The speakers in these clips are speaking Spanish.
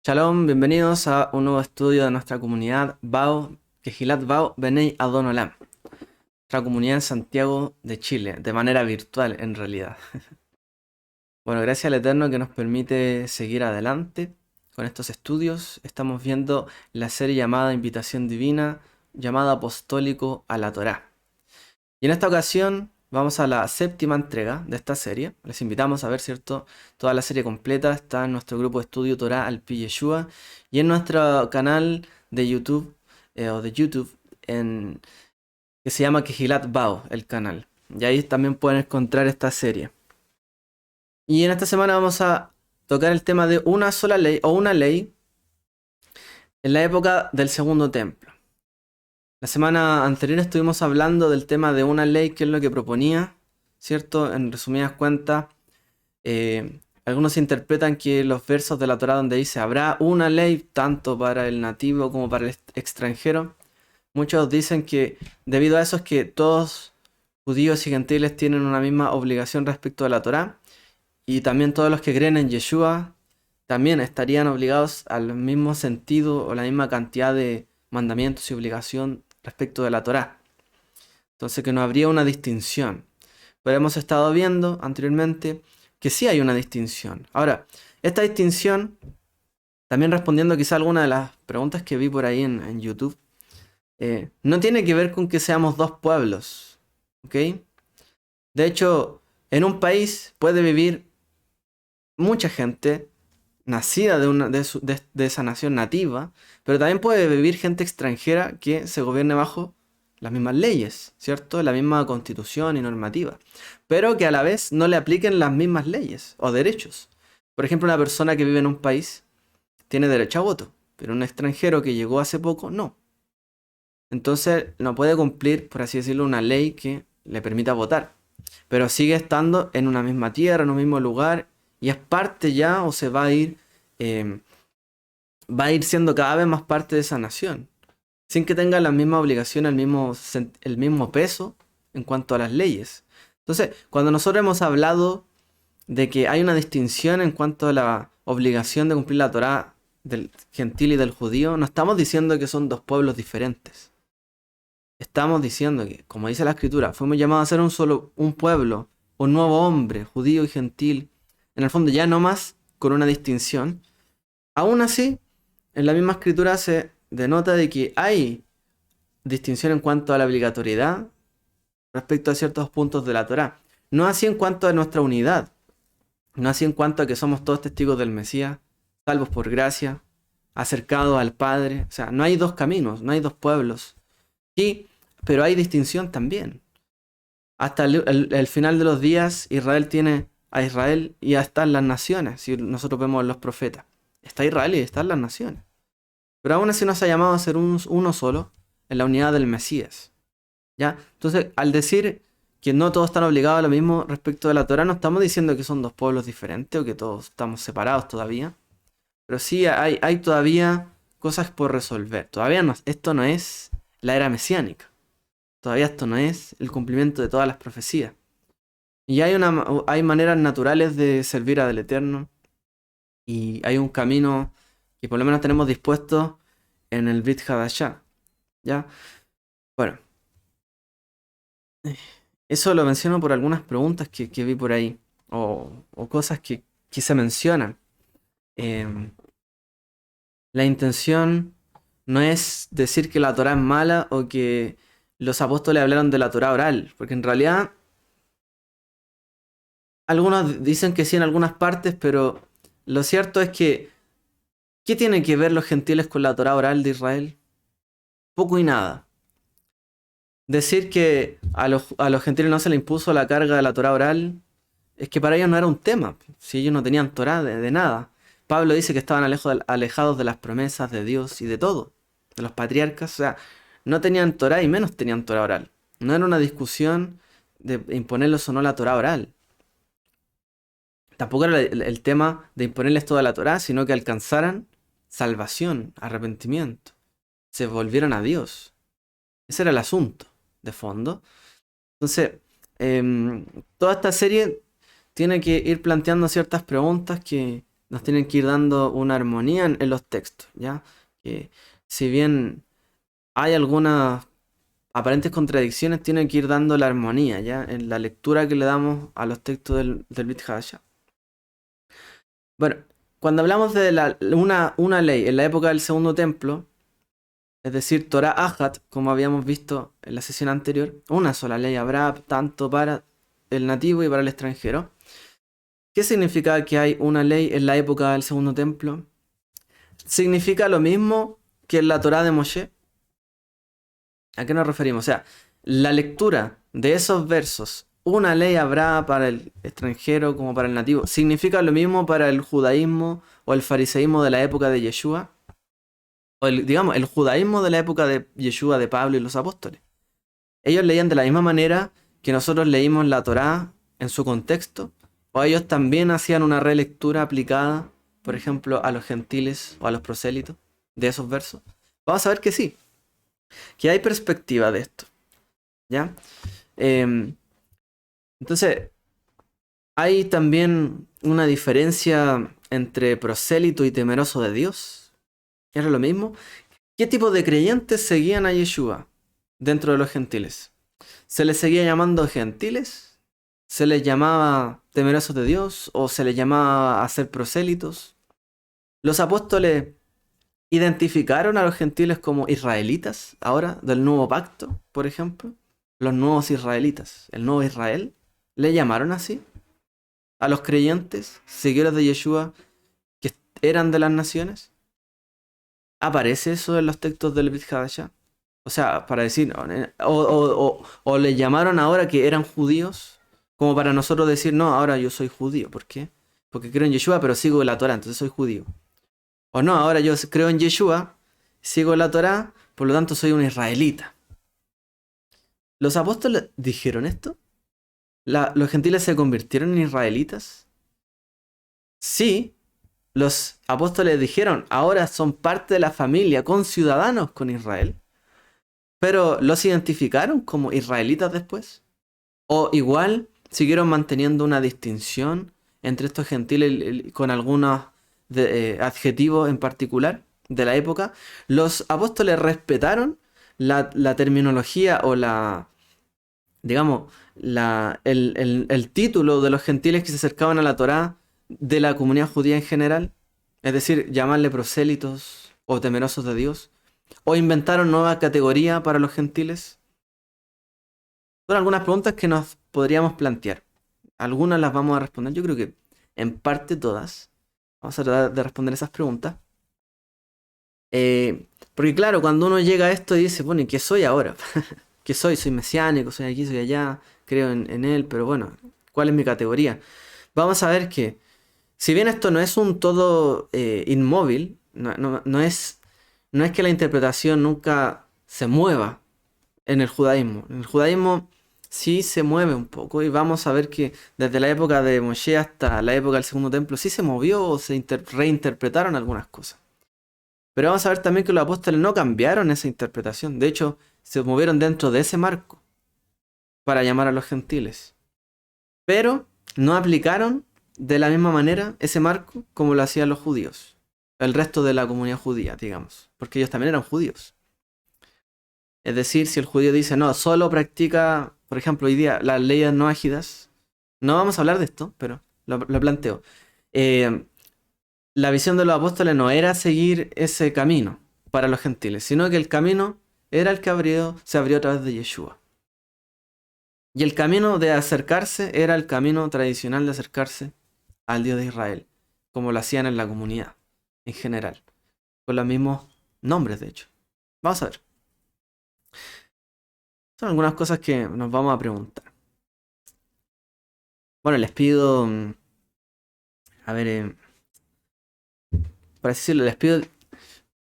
Shalom, bienvenidos a un nuevo estudio de nuestra comunidad Bao, Kehilat Bao Benei Adon Olam, nuestra comunidad en Santiago de Chile, de manera virtual en realidad. Bueno, gracias al Eterno que nos permite seguir adelante con estos estudios. Estamos viendo la serie llamada Invitación Divina, llamada Apostólico a la Torá. Y en esta ocasión vamos a la séptima entrega de esta serie. Les invitamos a ver, ¿cierto? Toda la serie completa está en nuestro grupo de estudio Torah al Pi Yeshua y en nuestro canal de YouTube, que se llama Kehilat Bao, el canal. Y ahí también pueden encontrar esta serie. Y en esta semana vamos a tocar el tema de una sola ley o una ley en la época del Segundo Templo. La semana anterior estuvimos hablando del tema de una ley, que es lo que proponía, ¿cierto? En resumidas cuentas, algunos interpretan que los versos de la Torá donde dice habrá una ley tanto para el nativo como para el extranjero. Muchos dicen que debido a eso es que todos judíos y gentiles tienen una misma obligación respecto a la Torá, y también todos los que creen en Yeshua también estarían obligados al mismo sentido o la misma cantidad de mandamientos y obligación respecto de la Torá. Entonces que no habría una distinción. Pero hemos estado viendo anteriormente que sí hay una distinción. Ahora, esta distinción, también respondiendo quizá a alguna de las preguntas que vi por ahí en YouTube, no tiene que ver con que seamos dos pueblos, ¿ok? De hecho, en un país puede vivir mucha gente nacida de esa nación nativa, pero también puede vivir gente extranjera que se gobierne bajo las mismas leyes, ¿cierto? La misma constitución y normativa, pero que a la vez no le apliquen las mismas leyes o derechos. Por ejemplo, una persona que vive en un país tiene derecho a voto, pero un extranjero que llegó hace poco no. Entonces no puede cumplir, por así decirlo, una ley que le permita votar, pero sigue estando en una misma tierra, en un mismo lugar, y es parte ya o se eh, va a ir siendo cada vez más parte de esa nación, sin que tenga la misma obligación, el mismo peso en cuanto a las leyes. Entonces, cuando nosotros hemos hablado de que hay una distinción en cuanto a la obligación de cumplir la Torá del gentil y del judío, no estamos diciendo que son dos pueblos diferentes. Estamos diciendo que, como dice la Escritura, fuimos llamados a ser un pueblo, un nuevo hombre, judío y gentil. En el fondo, ya no más con una distinción. Aún así, en la misma Escritura se denota de que hay distinción en cuanto a la obligatoriedad respecto a ciertos puntos de la Torá. No así en cuanto a nuestra unidad. No así en cuanto a que somos todos testigos del Mesías, salvos por gracia, acercados al Padre. O sea, no hay dos caminos, no hay dos pueblos. Pero hay distinción también. Hasta el final de los días, Israel tiene a Israel y están las naciones. Si nosotros vemos los profetas, está Israel y están las naciones. Pero aún así nos ha llamado a ser uno solo en la unidad del Mesías. ¿Ya? Entonces, al decir que no todos están obligados a lo mismo respecto de la Torá, no estamos diciendo que son dos pueblos diferentes o que todos estamos separados todavía. Pero sí hay todavía cosas por resolver. Todavía no, esto no es la era mesiánica. Todavía esto no es el cumplimiento de todas las profecías. Y hay maneras naturales de servir al Eterno. Y hay un camino que por lo menos tenemos dispuesto en el Brit Hadashah. ¿Ya? Bueno, eso lo menciono por algunas preguntas que vi por ahí. O cosas que se mencionan. Em, la intención no es decir que la Torah es mala o que los apóstoles hablaron de la Torah oral. Porque en realidad algunos dicen que sí en algunas partes, pero lo cierto es que ¿qué tienen que ver los gentiles con la Torá oral de Israel? Poco y nada. Decir que a los gentiles no se les impuso la carga de la Torá oral es que para ellos no era un tema. Si ellos no tenían Torá de nada. Pablo dice que estaban alejados de las promesas de Dios y de todo, de los patriarcas. O sea, no tenían Torá y menos tenían Torá oral. No era una discusión de imponerles o no la Torá oral. Tampoco era el tema de imponerles toda la Torá, sino que alcanzaran salvación, arrepentimiento, se volvieran a Dios. Ese era el asunto, de fondo. Entonces, toda esta serie tiene que ir planteando ciertas preguntas que nos tienen que ir dando una armonía en los textos, ¿ya? Que si bien hay algunas aparentes contradicciones, tienen que ir dando la armonía, ¿ya? En la lectura que le damos a los textos del Brit Hadashah. Bueno, cuando hablamos de una ley en la época del Segundo Templo, es decir, Torah Ajat, como habíamos visto en la sesión anterior, una sola ley habrá tanto para el nativo y para el extranjero. ¿Qué significa que hay una ley en la época del Segundo Templo? ¿Significa lo mismo que en la Torah de Moshe? ¿A qué nos referimos? O sea, la lectura de esos versos, una ley habrá para el extranjero como para el nativo, ¿significa lo mismo para el judaísmo o el fariseísmo de la época de Yeshua? O digamos, el judaísmo de la época de Yeshua, de Pablo y los apóstoles. Ellos leían de la misma manera que nosotros leímos la Torá en su contexto, o ellos también hacían una relectura aplicada, por ejemplo, a los gentiles o a los prosélitos de esos versos. Vamos a ver que sí, que hay perspectiva de esto, ¿ya? Entonces, hay también una diferencia entre prosélito y temeroso de Dios. ¿Era lo mismo? ¿Qué tipo de creyentes seguían a Yeshua dentro de los gentiles? ¿Se les seguía llamando gentiles? ¿Se les llamaba temerosos de Dios? ¿O se les llamaba a ser prosélitos? Los apóstoles identificaron a los gentiles como israelitas, ahora, del nuevo pacto, por ejemplo. Los nuevos israelitas, el nuevo Israel, ¿le llamaron así? A los creyentes, seguidores de Yeshua, que eran de las naciones. ¿Aparece eso en los textos del Brit Hadashah? O sea, para decir, o le llamaron ahora que eran judíos, como para nosotros decir, no, ahora yo soy judío. ¿Por qué? Porque creo en Yeshua, pero sigo la Torah, entonces soy judío. O no, ahora yo creo en Yeshua, sigo la Torah, por lo tanto soy un israelita. ¿Los apóstoles dijeron esto? ¿Los gentiles se convirtieron en israelitas? Sí, los apóstoles dijeron, ahora son parte de la familia, conciudadanos con Israel. Pero ¿los identificaron como israelitas después? ¿O igual siguieron manteniendo una distinción entre estos gentiles con algunos adjetivos en particular de la época? ¿Los apóstoles respetaron la terminología o digamos, el título de los gentiles que se acercaban a la Torá de la comunidad judía en general? Es decir, llamarle prosélitos o temerosos de Dios. ¿O inventaron nueva categoría para los gentiles? Son algunas preguntas que nos podríamos plantear. Algunas las vamos a responder, yo creo que en parte todas. Vamos a tratar de responder esas preguntas. Porque claro, cuando uno llega a esto y dice, bueno, ¿y qué soy ahora? ¿Qué soy? Soy mesiánico, soy aquí, soy allá, creo en él, pero bueno, ¿cuál es mi categoría? Vamos a ver que, si bien esto no es un todo inmóvil, no es que la interpretación nunca se mueva en el judaísmo. En el judaísmo sí se mueve un poco y vamos a ver que desde la época de Moshe hasta la época del Segundo Templo sí se movió o se reinterpretaron algunas cosas. Pero vamos a ver también que los apóstoles no cambiaron esa interpretación. De hecho, se movieron dentro de ese marco para llamar a los gentiles. Pero no aplicaron de la misma manera ese marco como lo hacían los judíos. El resto de la comunidad judía, digamos. Porque ellos también eran judíos. Es decir, si el judío dice, no, solo practica, por ejemplo, hoy día las leyes noágidas. No vamos a hablar de esto, pero lo planteo. La visión de los apóstoles no era seguir ese camino para los gentiles, sino que el camino era el que se abrió a través de Yeshua. Y el camino de acercarse era el camino tradicional de acercarse al Dios de Israel, como lo hacían en la comunidad en general, con los mismos nombres, de hecho. Vamos a ver. Son algunas cosas que nos vamos a preguntar. Bueno, les pido, a ver, para decirlo, les pido, no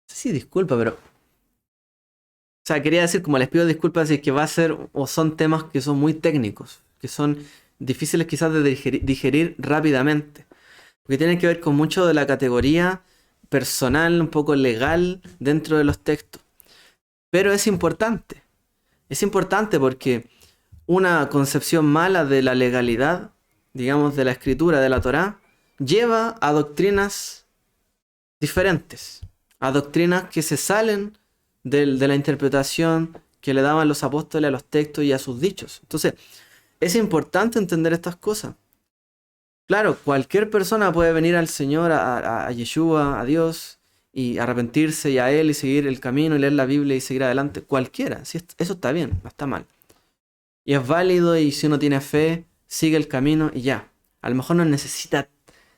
sé si disculpa, pero, o sea, quería decir, como les pido disculpas si es que va a ser, o son temas que son muy técnicos, que son difíciles quizás de digerir rápidamente, porque tienen que ver con mucho de la categoría personal, un poco legal dentro de los textos. Pero es importante porque una concepción mala de la legalidad, digamos, de la escritura, de la Torá, lleva a doctrinas diferentes, a doctrinas que se salen de la interpretación que le daban los apóstoles a los textos y a sus dichos. Entonces, es importante entender estas cosas. Claro, cualquier persona puede venir al Señor, a Yeshua, a Dios, y arrepentirse y a Él y seguir el camino y leer la Biblia y seguir adelante. Cualquiera, sí, eso está bien, no está mal. Y es válido, y si uno tiene fe, sigue el camino y ya. A lo mejor no necesita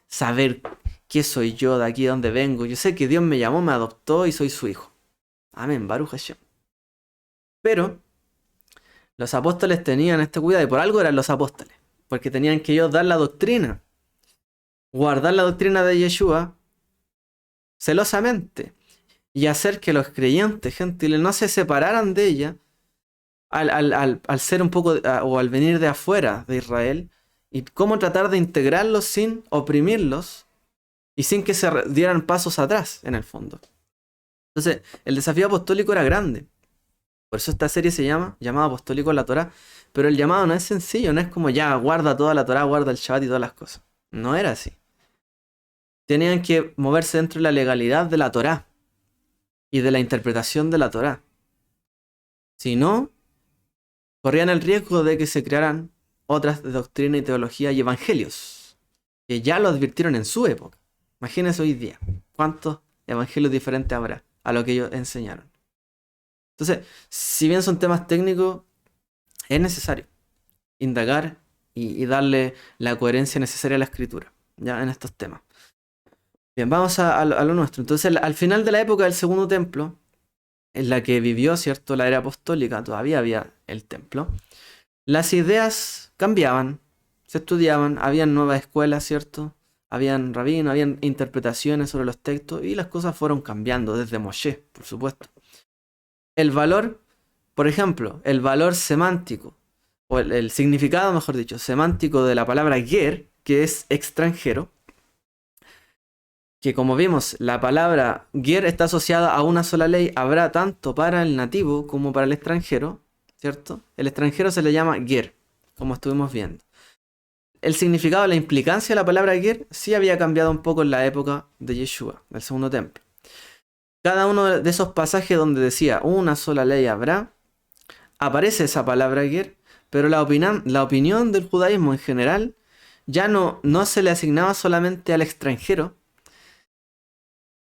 saber qué soy yo, de aquí a dónde vengo. Yo sé que Dios me llamó, me adoptó y soy su hijo. Amén, Baruch Hashem. Pero los apóstoles tenían este cuidado, y por algo eran los apóstoles, porque tenían que ellos dar la doctrina, guardar la doctrina de Yeshua celosamente, y hacer que los creyentes gentiles no se separaran de ella al ser un poco, o al venir de afuera de Israel, y cómo tratar de integrarlos sin oprimirlos y sin que se dieran pasos atrás, en el fondo. Entonces, el desafío apostólico era grande. Por eso esta serie se llama Llamado Apostólico a la Torá. Pero el llamado no es sencillo, no es como ya, guarda toda la Torá, guarda el Shabbat y todas las cosas. No era así. Tenían que moverse dentro de la legalidad de la Torá y de la interpretación de la Torá. Si no, corrían el riesgo de que se crearan otras de doctrina y teología y evangelios, que ya lo advirtieron en su época. Imagínense hoy día, ¿cuántos evangelios diferentes habrá a lo que ellos enseñaron? Entonces, si bien son temas técnicos, es necesario indagar y darle la coherencia necesaria a la escritura, ya en estos temas. Bien, vamos a lo nuestro. Entonces, al final de la época del Segundo Templo, en la que vivió, ¿cierto?, la era apostólica, todavía había el templo, las ideas cambiaban, se estudiaban, habían nuevas escuelas, ¿cierto? Habían rabinos, habían interpretaciones sobre los textos, y las cosas fueron cambiando desde Moshe, por supuesto. El valor, por ejemplo, el valor semántico, o el significado, mejor dicho, semántico de la palabra ger, que es extranjero, que como vimos, la palabra ger está asociada a una sola ley, habrá tanto para el nativo como para el extranjero, ¿cierto? El extranjero se le llama ger, como estuvimos viendo. El significado, la implicancia de la palabra ger sí había cambiado un poco en la época de Yeshua, del Segundo Templo. Cada uno de esos pasajes donde decía una sola ley habrá, aparece esa palabra ger, pero la opinión del judaísmo en general ya no se le asignaba solamente al extranjero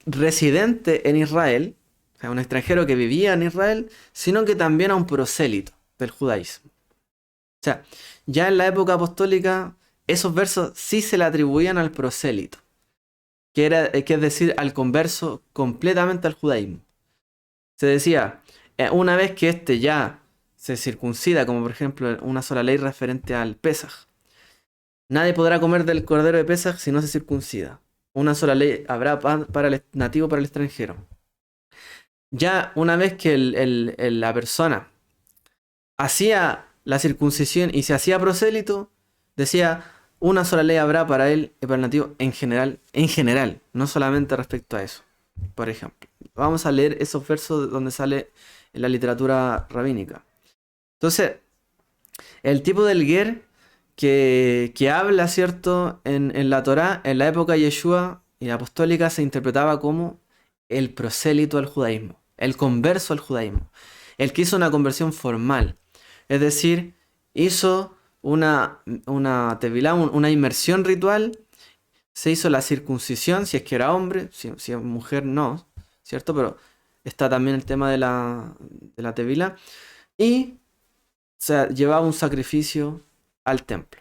residente en Israel, o sea, un extranjero que vivía en Israel, sino que también a un prosélito del judaísmo. O sea, ya en la época apostólica, esos versos sí se le atribuían al prosélito, que es decir, al converso completamente al judaísmo. Se decía, una vez que éste ya se circuncida, como por ejemplo una sola ley referente al Pesaj, nadie podrá comer del cordero de Pesaj si no se circuncida. Una sola ley habrá para el nativo, para el extranjero. Ya una vez que la persona hacía la circuncisión y se hacía prosélito, decía, una sola ley habrá para él y para el nativo en general, no solamente respecto a eso. Por ejemplo, vamos a leer esos versos donde sale en la literatura rabínica. Entonces, el tipo del ger que habla, ¿cierto?, en la Torá, en la época de Yeshua y apostólica, se interpretaba como el prosélito al judaísmo, el converso al judaísmo, el que hizo una conversión formal, es decir, hizo una tevilá, una inmersión ritual, se hizo la circuncisión, si es que era hombre, si es mujer no, ¿cierto? Pero está también el tema de la tevilá, y se llevaba un sacrificio al templo,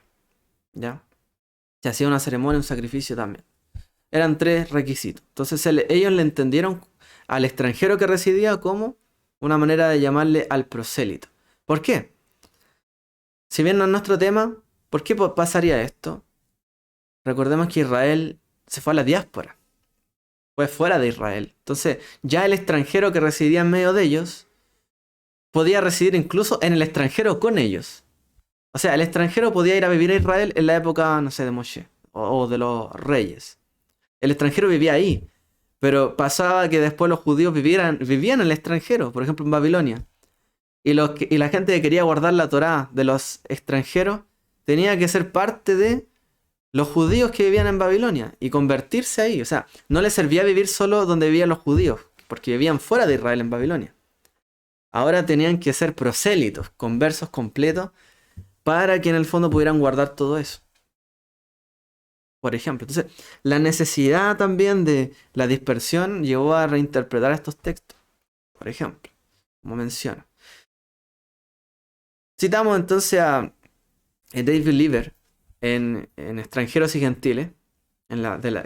¿ya? Se hacía una ceremonia, un sacrificio también. Eran 3 requisitos. Entonces ellos le entendieron al extranjero que residía como una manera de llamarle al prosélito. ¿Por qué? Si bien no es nuestro tema, ¿por qué pasaría esto? Recordemos que Israel se fue a la diáspora, fue fuera de Israel. Entonces ya el extranjero que residía en medio de ellos podía residir incluso en el extranjero con ellos. O sea, el extranjero podía ir a vivir a Israel en la época, no sé, de Moshe o de los reyes. El extranjero vivía ahí, pero pasaba que después los judíos vivían en el extranjero, por ejemplo en Babilonia. Y la gente que quería guardar la Torá de los extranjeros tenía que ser parte de los judíos que vivían en Babilonia y convertirse ahí. O sea, no les servía vivir solo donde vivían los judíos, porque vivían fuera de Israel en Babilonia. Ahora tenían que ser prosélitos, conversos completos, para que en el fondo pudieran guardar todo eso. Por ejemplo, entonces, la necesidad también de la dispersión llevó a reinterpretar estos textos. Por ejemplo, como menciono. Citamos entonces a David Lever en Extranjeros y Gentiles,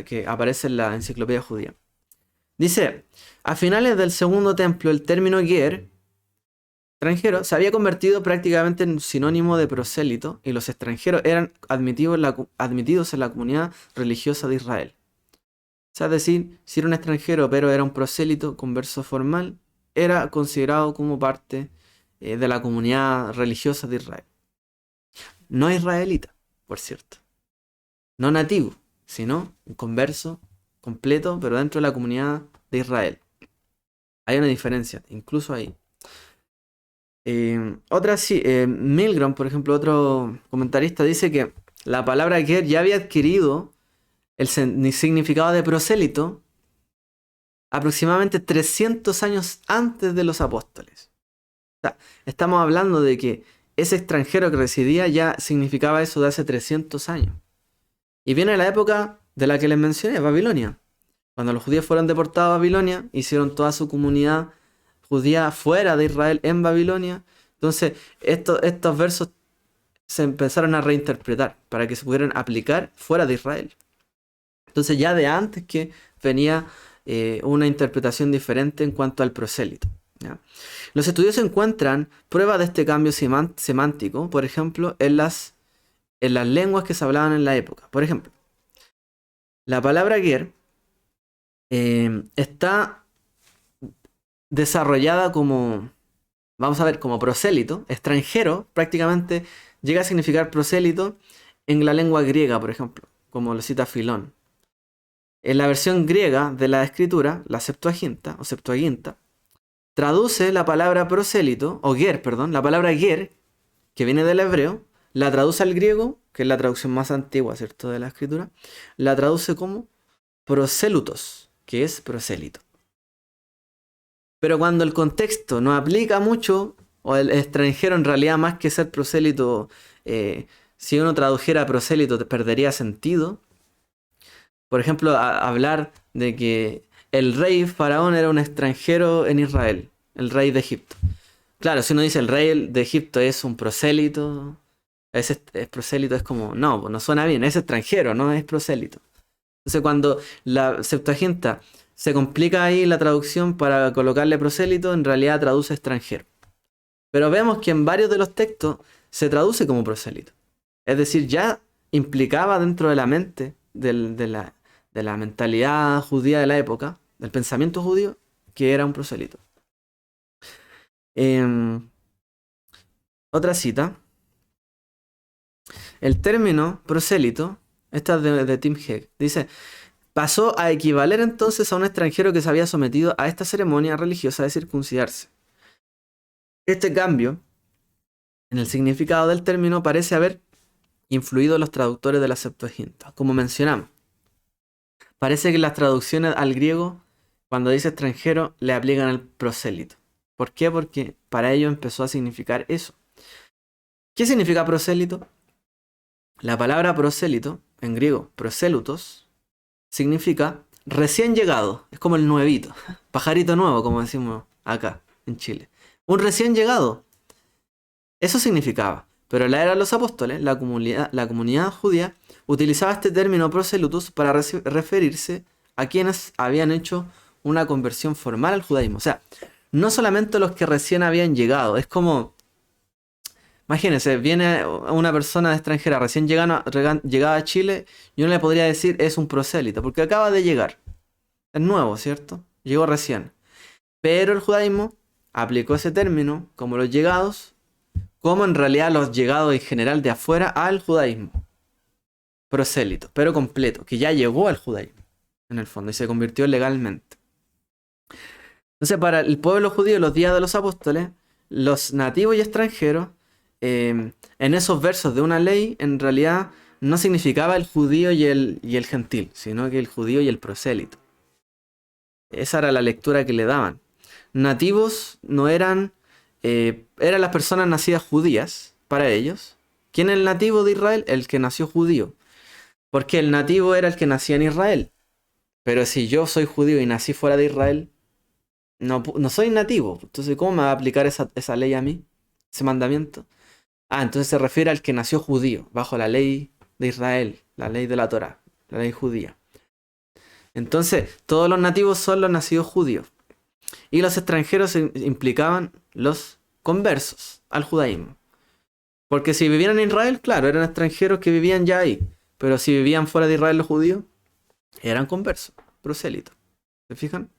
que aparece en la Enciclopedia Judía. Dice, a finales del segundo templo, el término ger, extranjero, se había convertido prácticamente en sinónimo de prosélito y los extranjeros eran admitidos en la comunidad religiosa de Israel. O sea, es decir, si era un extranjero pero era un prosélito converso formal, era considerado como parte de la comunidad religiosa de Israel. No israelita, por cierto. No nativo, sino un converso completo, pero dentro de la comunidad de Israel. Hay una diferencia, incluso ahí. Milgrom, por ejemplo, otro comentarista, dice que la palabra ger ya había adquirido el significado de prosélito aproximadamente 300 años antes de los apóstoles. O sea, estamos hablando de que ese extranjero que residía ya significaba eso de hace 300 años. Y viene la época de la que les mencioné, Babilonia. Cuando los judíos fueron deportados a Babilonia, hicieron toda su comunidad judía fuera de Israel en Babilonia. Entonces, estos versos se empezaron a reinterpretar para que se pudieran aplicar fuera de Israel. Entonces, ya de antes que venía una interpretación diferente en cuanto al prosélito, ¿ya? Los estudiosos encuentran pruebas de este cambio semántico, por ejemplo, en las lenguas que se hablaban en la época. Por ejemplo, la palabra ger está desarrollada como, vamos a ver, como prosélito, extranjero, prácticamente llega a significar prosélito en la lengua griega, por ejemplo, como lo cita Filón. En la versión griega de la escritura, la Septuaginta, traduce la palabra prosélito, o ger, perdón, la palabra ger, que viene del hebreo, la traduce al griego, que es la traducción más antigua, ¿cierto?, de la escritura, la traduce como prosélutos, que es prosélito. Pero cuando el contexto no aplica mucho, o el extranjero en realidad más que ser prosélito, si uno tradujera prosélito perdería sentido. Por ejemplo, hablar de que el rey faraón era un extranjero en Israel, el rey de Egipto. Claro, si uno dice el rey de Egipto es un prosélito, es prosélito, es como, no suena bien, es extranjero, no es prosélito. Entonces cuando la Septuaginta se complica ahí la traducción para colocarle prosélito, en realidad traduce extranjero. Pero vemos que en varios de los textos se traduce como prosélito. Es decir, ya implicaba dentro de la mente de la mentalidad judía de la época, del pensamiento judío, que era un prosélito. Otra cita. El término prosélito, esta es de Tim Hegg, dice: pasó a equivaler entonces a un extranjero que se había sometido a esta ceremonia religiosa de circuncidarse. Este cambio en el significado del término parece haber influido en los traductores de la Septuaginta. Como mencionamos, parece que las traducciones al griego, cuando dice extranjero, le aplican el prosélito. ¿Por qué? Porque para ellos empezó a significar eso. ¿Qué significa prosélito? La palabra prosélito, en griego, prosélutos, significa recién llegado. Es como el nuevito, pajarito nuevo, como decimos acá en Chile. Un recién llegado. Eso significaba. Pero en la era de los apóstoles, la comunidad judía utilizaba este término prosélutos para referirse a quienes habían hecho una conversión formal al judaísmo. O sea, no solamente los que recién habían llegado. Es como, imagínense, viene una persona extranjera recién llegada a Chile y uno le podría decir es un prosélito, porque acaba de llegar. Es nuevo, ¿cierto? Llegó recién. Pero el judaísmo aplicó ese término como los llegados, como en realidad los llegados en general de afuera al judaísmo. Prosélito, pero completo, que ya llegó al judaísmo, en el fondo, y se convirtió legalmente. Entonces, para el pueblo judío, los días de los apóstoles, los nativos y extranjeros, en esos versos de una ley, en realidad no significaba el judío y el gentil, sino que el judío y el prosélito. Esa era la lectura que le daban. Nativos no eran, eran las personas nacidas judías para ellos. ¿Quién es el nativo de Israel? El que nació judío. Porque el nativo era el que nacía en Israel. Pero si yo soy judío y nací fuera de Israel, no soy nativo. Entonces, ¿cómo me va a aplicar esa ley a mí? Ese mandamiento. Ah, entonces se refiere al que nació judío, bajo la ley de Israel, la ley de la Torá, la ley judía. Entonces, todos los nativos son los nacidos judíos. Y los extranjeros implicaban los conversos al judaísmo. Porque si vivían en Israel, claro, eran extranjeros que vivían ya ahí. Pero si vivían fuera de Israel los judíos, eran conversos, prosélitos. ¿Se fijan?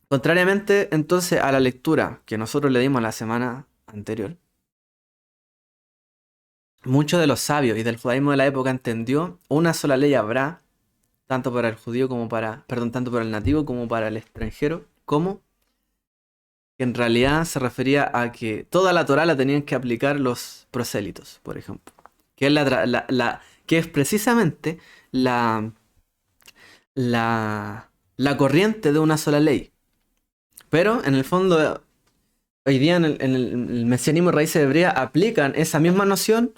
Contrariamente, entonces, a la lectura que nosotros le dimos la semana anterior, muchos de los sabios y del judaísmo de la época entendió una sola ley habrá, tanto para el judío como tanto para el nativo como para el extranjero, como que en realidad se refería a que toda la Torá la tenían que aplicar los prosélitos, por ejemplo. Que es, que es precisamente la, la corriente de una sola ley. Pero en el fondo, hoy día en el mesianismo de raíces hebreas aplican esa misma noción,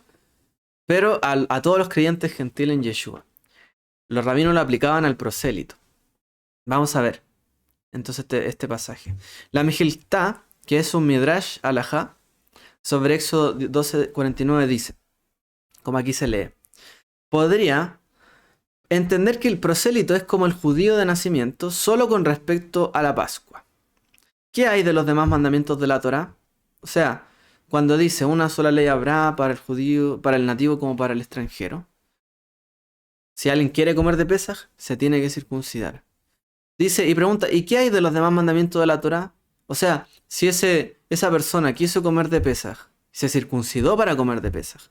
pero a todos los creyentes gentiles en Yeshua. Los rabinos lo aplicaban al prosélito. Vamos a ver entonces este pasaje. La Mejiltá, que es un Midrash Alajá, sobre Éxodo 12:49 dice, como aquí se lee, podría entender que el prosélito es como el judío de nacimiento solo con respecto a la Pascua. ¿Qué hay de los demás mandamientos de la Torá? O sea, cuando dice una sola ley habrá para el judío, para el nativo como para el extranjero. Si alguien quiere comer de Pesaj, se tiene que circuncidar. Dice y pregunta, ¿y qué hay de los demás mandamientos de la Torá? O sea, si esa persona quiso comer de Pesaj, se circuncidó para comer de Pesaj,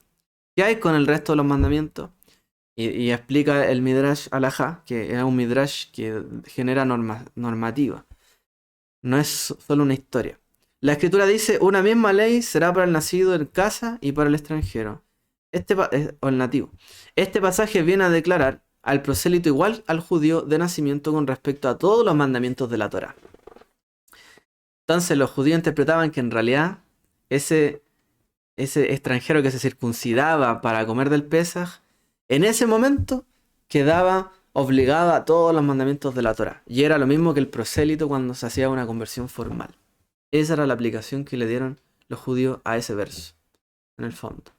¿qué hay con el resto de los mandamientos? Y explica el Midrash Alajá, que es un Midrash que genera normativa. No es solo una historia. La escritura dice, una misma ley será para el nacido en casa y para el extranjero. O el nativo. Este pasaje viene a declarar al prosélito igual al judío de nacimiento con respecto a todos los mandamientos de la Torá. Entonces los judíos interpretaban que en realidad ese extranjero que se circuncidaba para comer del Pesaj, en ese momento quedaba obligado a todos los mandamientos de la Torá. Y era lo mismo que el prosélito cuando se hacía una conversión formal. Esa era la aplicación que le dieron los judíos a ese verso, en el fondo.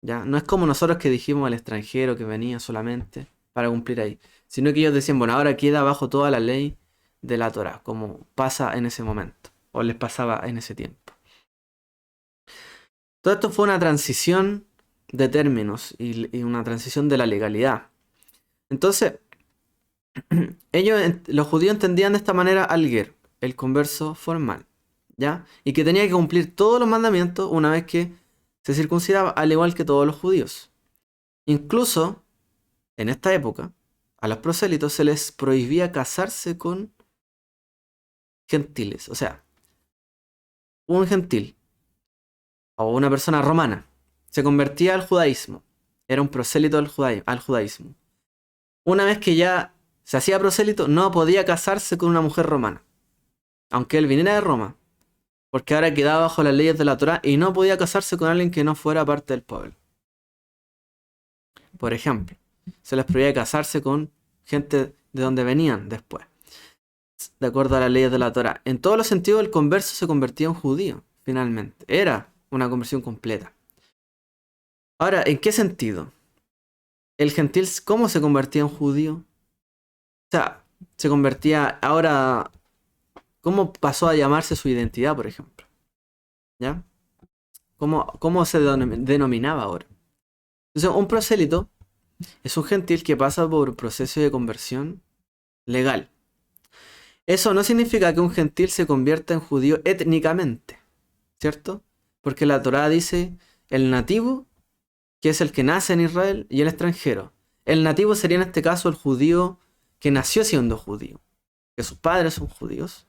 ¿Ya? No es como nosotros que dijimos al extranjero que venía solamente para cumplir ahí, sino que ellos decían, bueno, ahora queda bajo toda la ley de la Torá, como pasa en ese momento, o les pasaba en ese tiempo. Todo esto fue una transición de términos y una transición de la legalidad. Entonces, los judíos entendían de esta manera al ger, el converso formal, ¿ya? Y que tenía que cumplir todos los mandamientos una vez que se circuncidaba, al igual que todos los judíos. Incluso, en esta época, a los prosélitos se les prohibía casarse con gentiles. O sea, un gentil o una persona romana se convertía al judaísmo. Era un prosélito al judaísmo. Una vez que ya se hacía prosélito, no podía casarse con una mujer romana, aunque él viniera de Roma, porque ahora quedaba bajo las leyes de la Torá y no podía casarse con alguien que no fuera parte del pueblo. Por ejemplo, se les prohibía casarse con gente de donde venían después, de acuerdo a las leyes de la Torá. En todos los sentidos, el converso se convertía en judío, finalmente. Era una conversión completa. Ahora, ¿en qué sentido? ¿El gentil cómo se convertía en judío? O sea, se convertía ahora... ¿Cómo pasó a llamarse su identidad, por ejemplo? ¿Ya? ¿Cómo se denominaba ahora? Entonces, un prosélito es un gentil que pasa por un proceso de conversión legal. Eso no significa que un gentil se convierta en judío étnicamente, ¿cierto? Porque la Torá dice el nativo, que es el que nace en Israel, y el extranjero. El nativo sería en este caso el judío que nació siendo judío, que sus padres son judíos.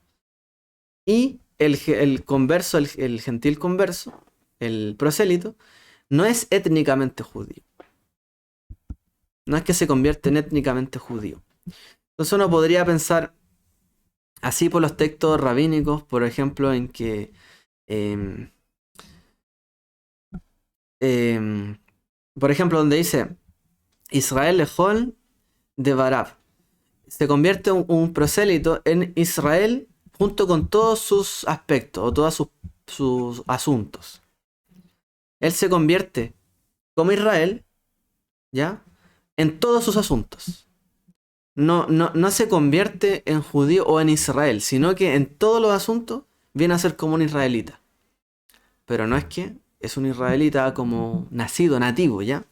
Y el converso, el gentil converso, el prosélito, no es étnicamente judío. No es que se convierte en étnicamente judío. Entonces uno podría pensar así por los textos rabínicos, por ejemplo, en que em, por ejemplo, donde dice Israel lejol de Barab, se convierte un prosélito en Israel junto con todos sus aspectos o todos sus asuntos. Él se convierte como Israel, ¿ya? En todos sus asuntos. No se convierte en judío o en Israel, sino que en todos los asuntos viene a ser como un israelita. Pero no es que es un israelita como nacido, nativo, ¿ya?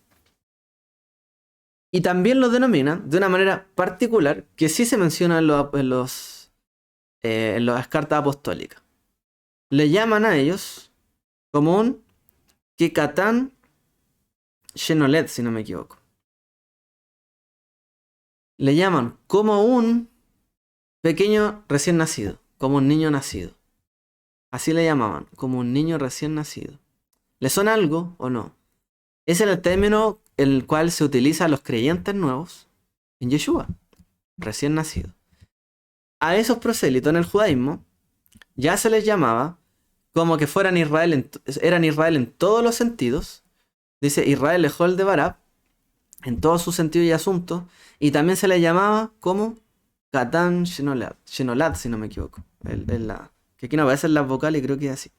Y también lo denominan de una manera particular que sí se menciona en las cartas apostólicas. Le llaman a ellos como un Kekatán Shenolet, si no me equivoco. Le llaman como un pequeño recién nacido, como un niño nacido. Así le llamaban, como un niño recién nacido. ¿Le suena algo o no? Ese es el término en el cual se utiliza a los creyentes nuevos en Yeshua, recién nacido. A esos prosélitos en el judaísmo ya se les llamaba como que eran Israel en todos los sentidos. Dice Israel lejol de Barab, en todos sus sentidos y asuntos. Y también se les llamaba como Katán Shenolat, si no me equivoco. Que aquí no aparecen las vocales y creo que es así.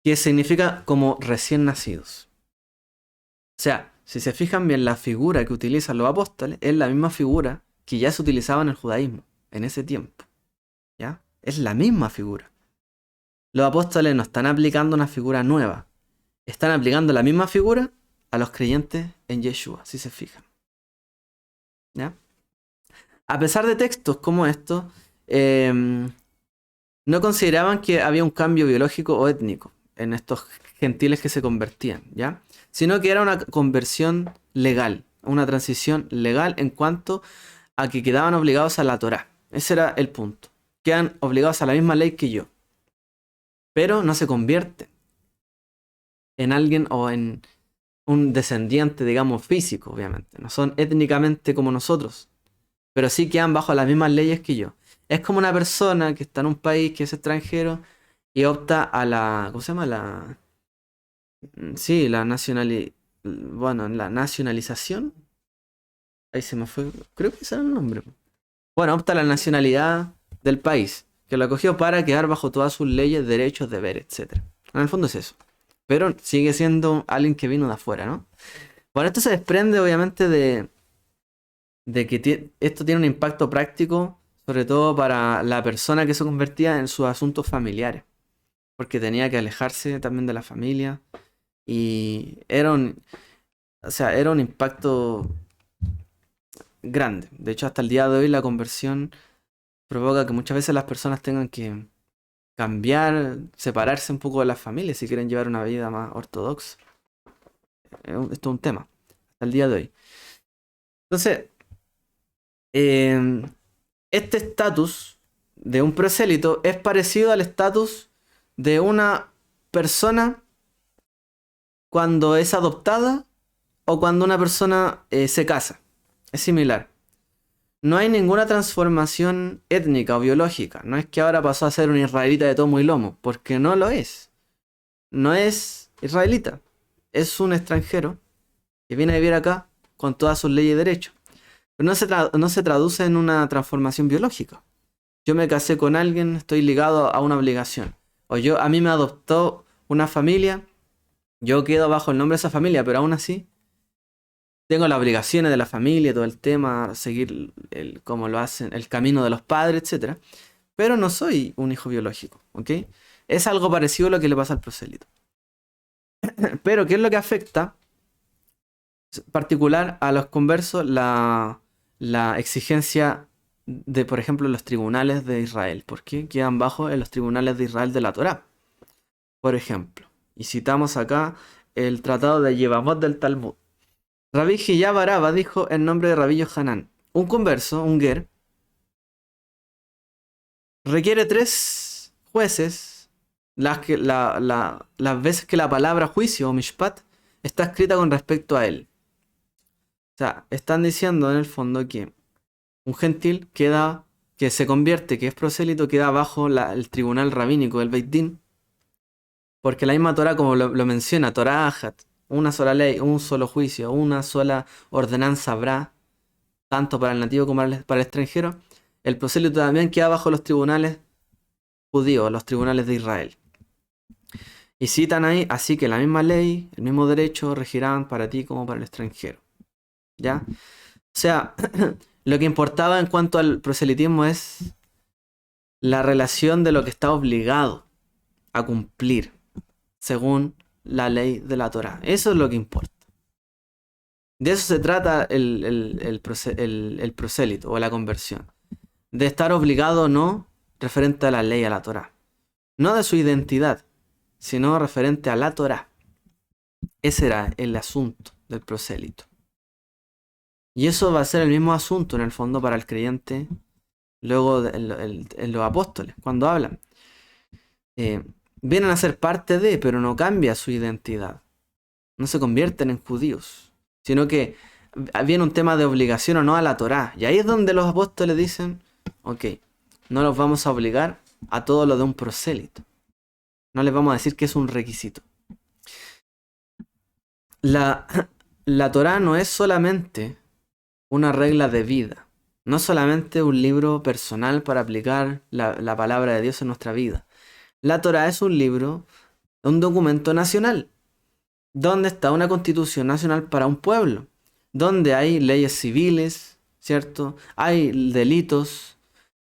Que significa como recién nacidos. O sea, si se fijan bien, la figura que utilizan los apóstoles es la misma figura que ya se utilizaba en el judaísmo en ese tiempo. ¿Ya? Es la misma figura. Los apóstoles no están aplicando una figura nueva. Están aplicando la misma figura a los creyentes en Yeshua, si se fijan. ¿Ya? A pesar de textos como estos, no consideraban que había un cambio biológico o étnico en estos gentiles que se convertían, ¿ya? Sino que era una conversión legal, una transición legal en cuanto a que quedaban obligados a la Torá. Ese era el punto. Quedan obligados a la misma ley que yo. Pero no se convierten en alguien o en un descendiente, digamos, físico, obviamente. No son étnicamente como nosotros, pero sí quedan bajo las mismas leyes que yo. Es como una persona que está en un país que es extranjero y opta a la, ¿cómo se llama? Sí, bueno, la nacionalización. Ahí se me fue, creo que ese era el nombre. Bueno, opta a la nacionalidad del país, que lo acogió para quedar bajo todas sus leyes, derechos, deberes, etc. En el fondo es eso. Pero sigue siendo alguien que vino de afuera, ¿no? Bueno, esto se desprende obviamente de que esto tiene un impacto práctico, sobre todo para la persona que se convertía en sus asuntos familiares, porque tenía que alejarse también de la familia y era un impacto grande. De hecho, hasta el día de hoy la conversión provoca que muchas veces las personas tengan que cambiar, separarse un poco de las familias si quieren llevar una vida más ortodoxa. Esto es un tema, hasta el día de hoy. Entonces, este estatus de un prosélito es parecido al estatus de una persona cuando es adoptada o cuando una persona se casa. Es similar. No hay ninguna transformación étnica o biológica. No es que ahora pasó a ser un israelita de tomo y lomo, porque no lo es. No es israelita. Es un extranjero que viene a vivir acá con todas sus leyes y derechos. Pero no se traduce en una transformación biológica. Yo me casé con alguien, estoy ligado a una obligación. A mí me adoptó una familia, yo quedo bajo el nombre de esa familia, pero aún así tengo las obligaciones de la familia, todo el tema, seguir como lo hacen, el camino de los padres, etc. Pero no soy un hijo biológico, ¿ok? Es algo parecido a lo que le pasa al prosélito. Pero, ¿qué es lo que afecta? Particular a los conversos, la exigencia de, por ejemplo, los tribunales de Israel. ¿Por qué quedan bajo en los tribunales de Israel de la Torá? Por ejemplo, y citamos acá el tratado de Yevamot del Talmud. Rabbi Hiyá Baraba dijo en nombre de Rabbi Yohanan: un converso, un ger, requiere 3 jueces las veces que la palabra juicio o mishpat está escrita con respecto a él. O sea, están diciendo en el fondo que un gentil que se convierte, que es prosélito, queda bajo el tribunal rabínico del Beit Din, porque la misma Torah, como lo menciona, Torah Ahat, una sola ley, un solo juicio, una sola ordenanza habrá, tanto para el nativo como para el extranjero. El prosélito también queda bajo los tribunales judíos, los tribunales de Israel. Y citan ahí, así que la misma ley, el mismo derecho regirán para ti como para el extranjero. ¿Ya? O sea, lo que importaba en cuanto al proselitismo es la relación de lo que está obligado a cumplir según la ley de la Torá. Eso es lo que importa. De eso se trata el prosélito o la conversión. De estar obligado o no referente a la ley, a la Torá. No de su identidad, sino referente a la Torá. Ese era el asunto del prosélito. Y eso va a ser el mismo asunto en el fondo para el creyente luego en los apóstoles, cuando hablan. Vienen a ser parte de, pero no cambia su identidad. No se convierten en judíos, sino que viene un tema de obligación o no a la Torá. Y ahí es donde los apóstoles dicen, ok, no los vamos a obligar a todo lo de un prosélito. No les vamos a decir que es un requisito. La Torá no es solamente una regla de vida. No solamente un libro personal para aplicar la palabra de Dios en nuestra vida. La Torá es un libro, un documento nacional, donde está una constitución nacional para un pueblo, donde hay leyes civiles, ¿cierto? Hay delitos,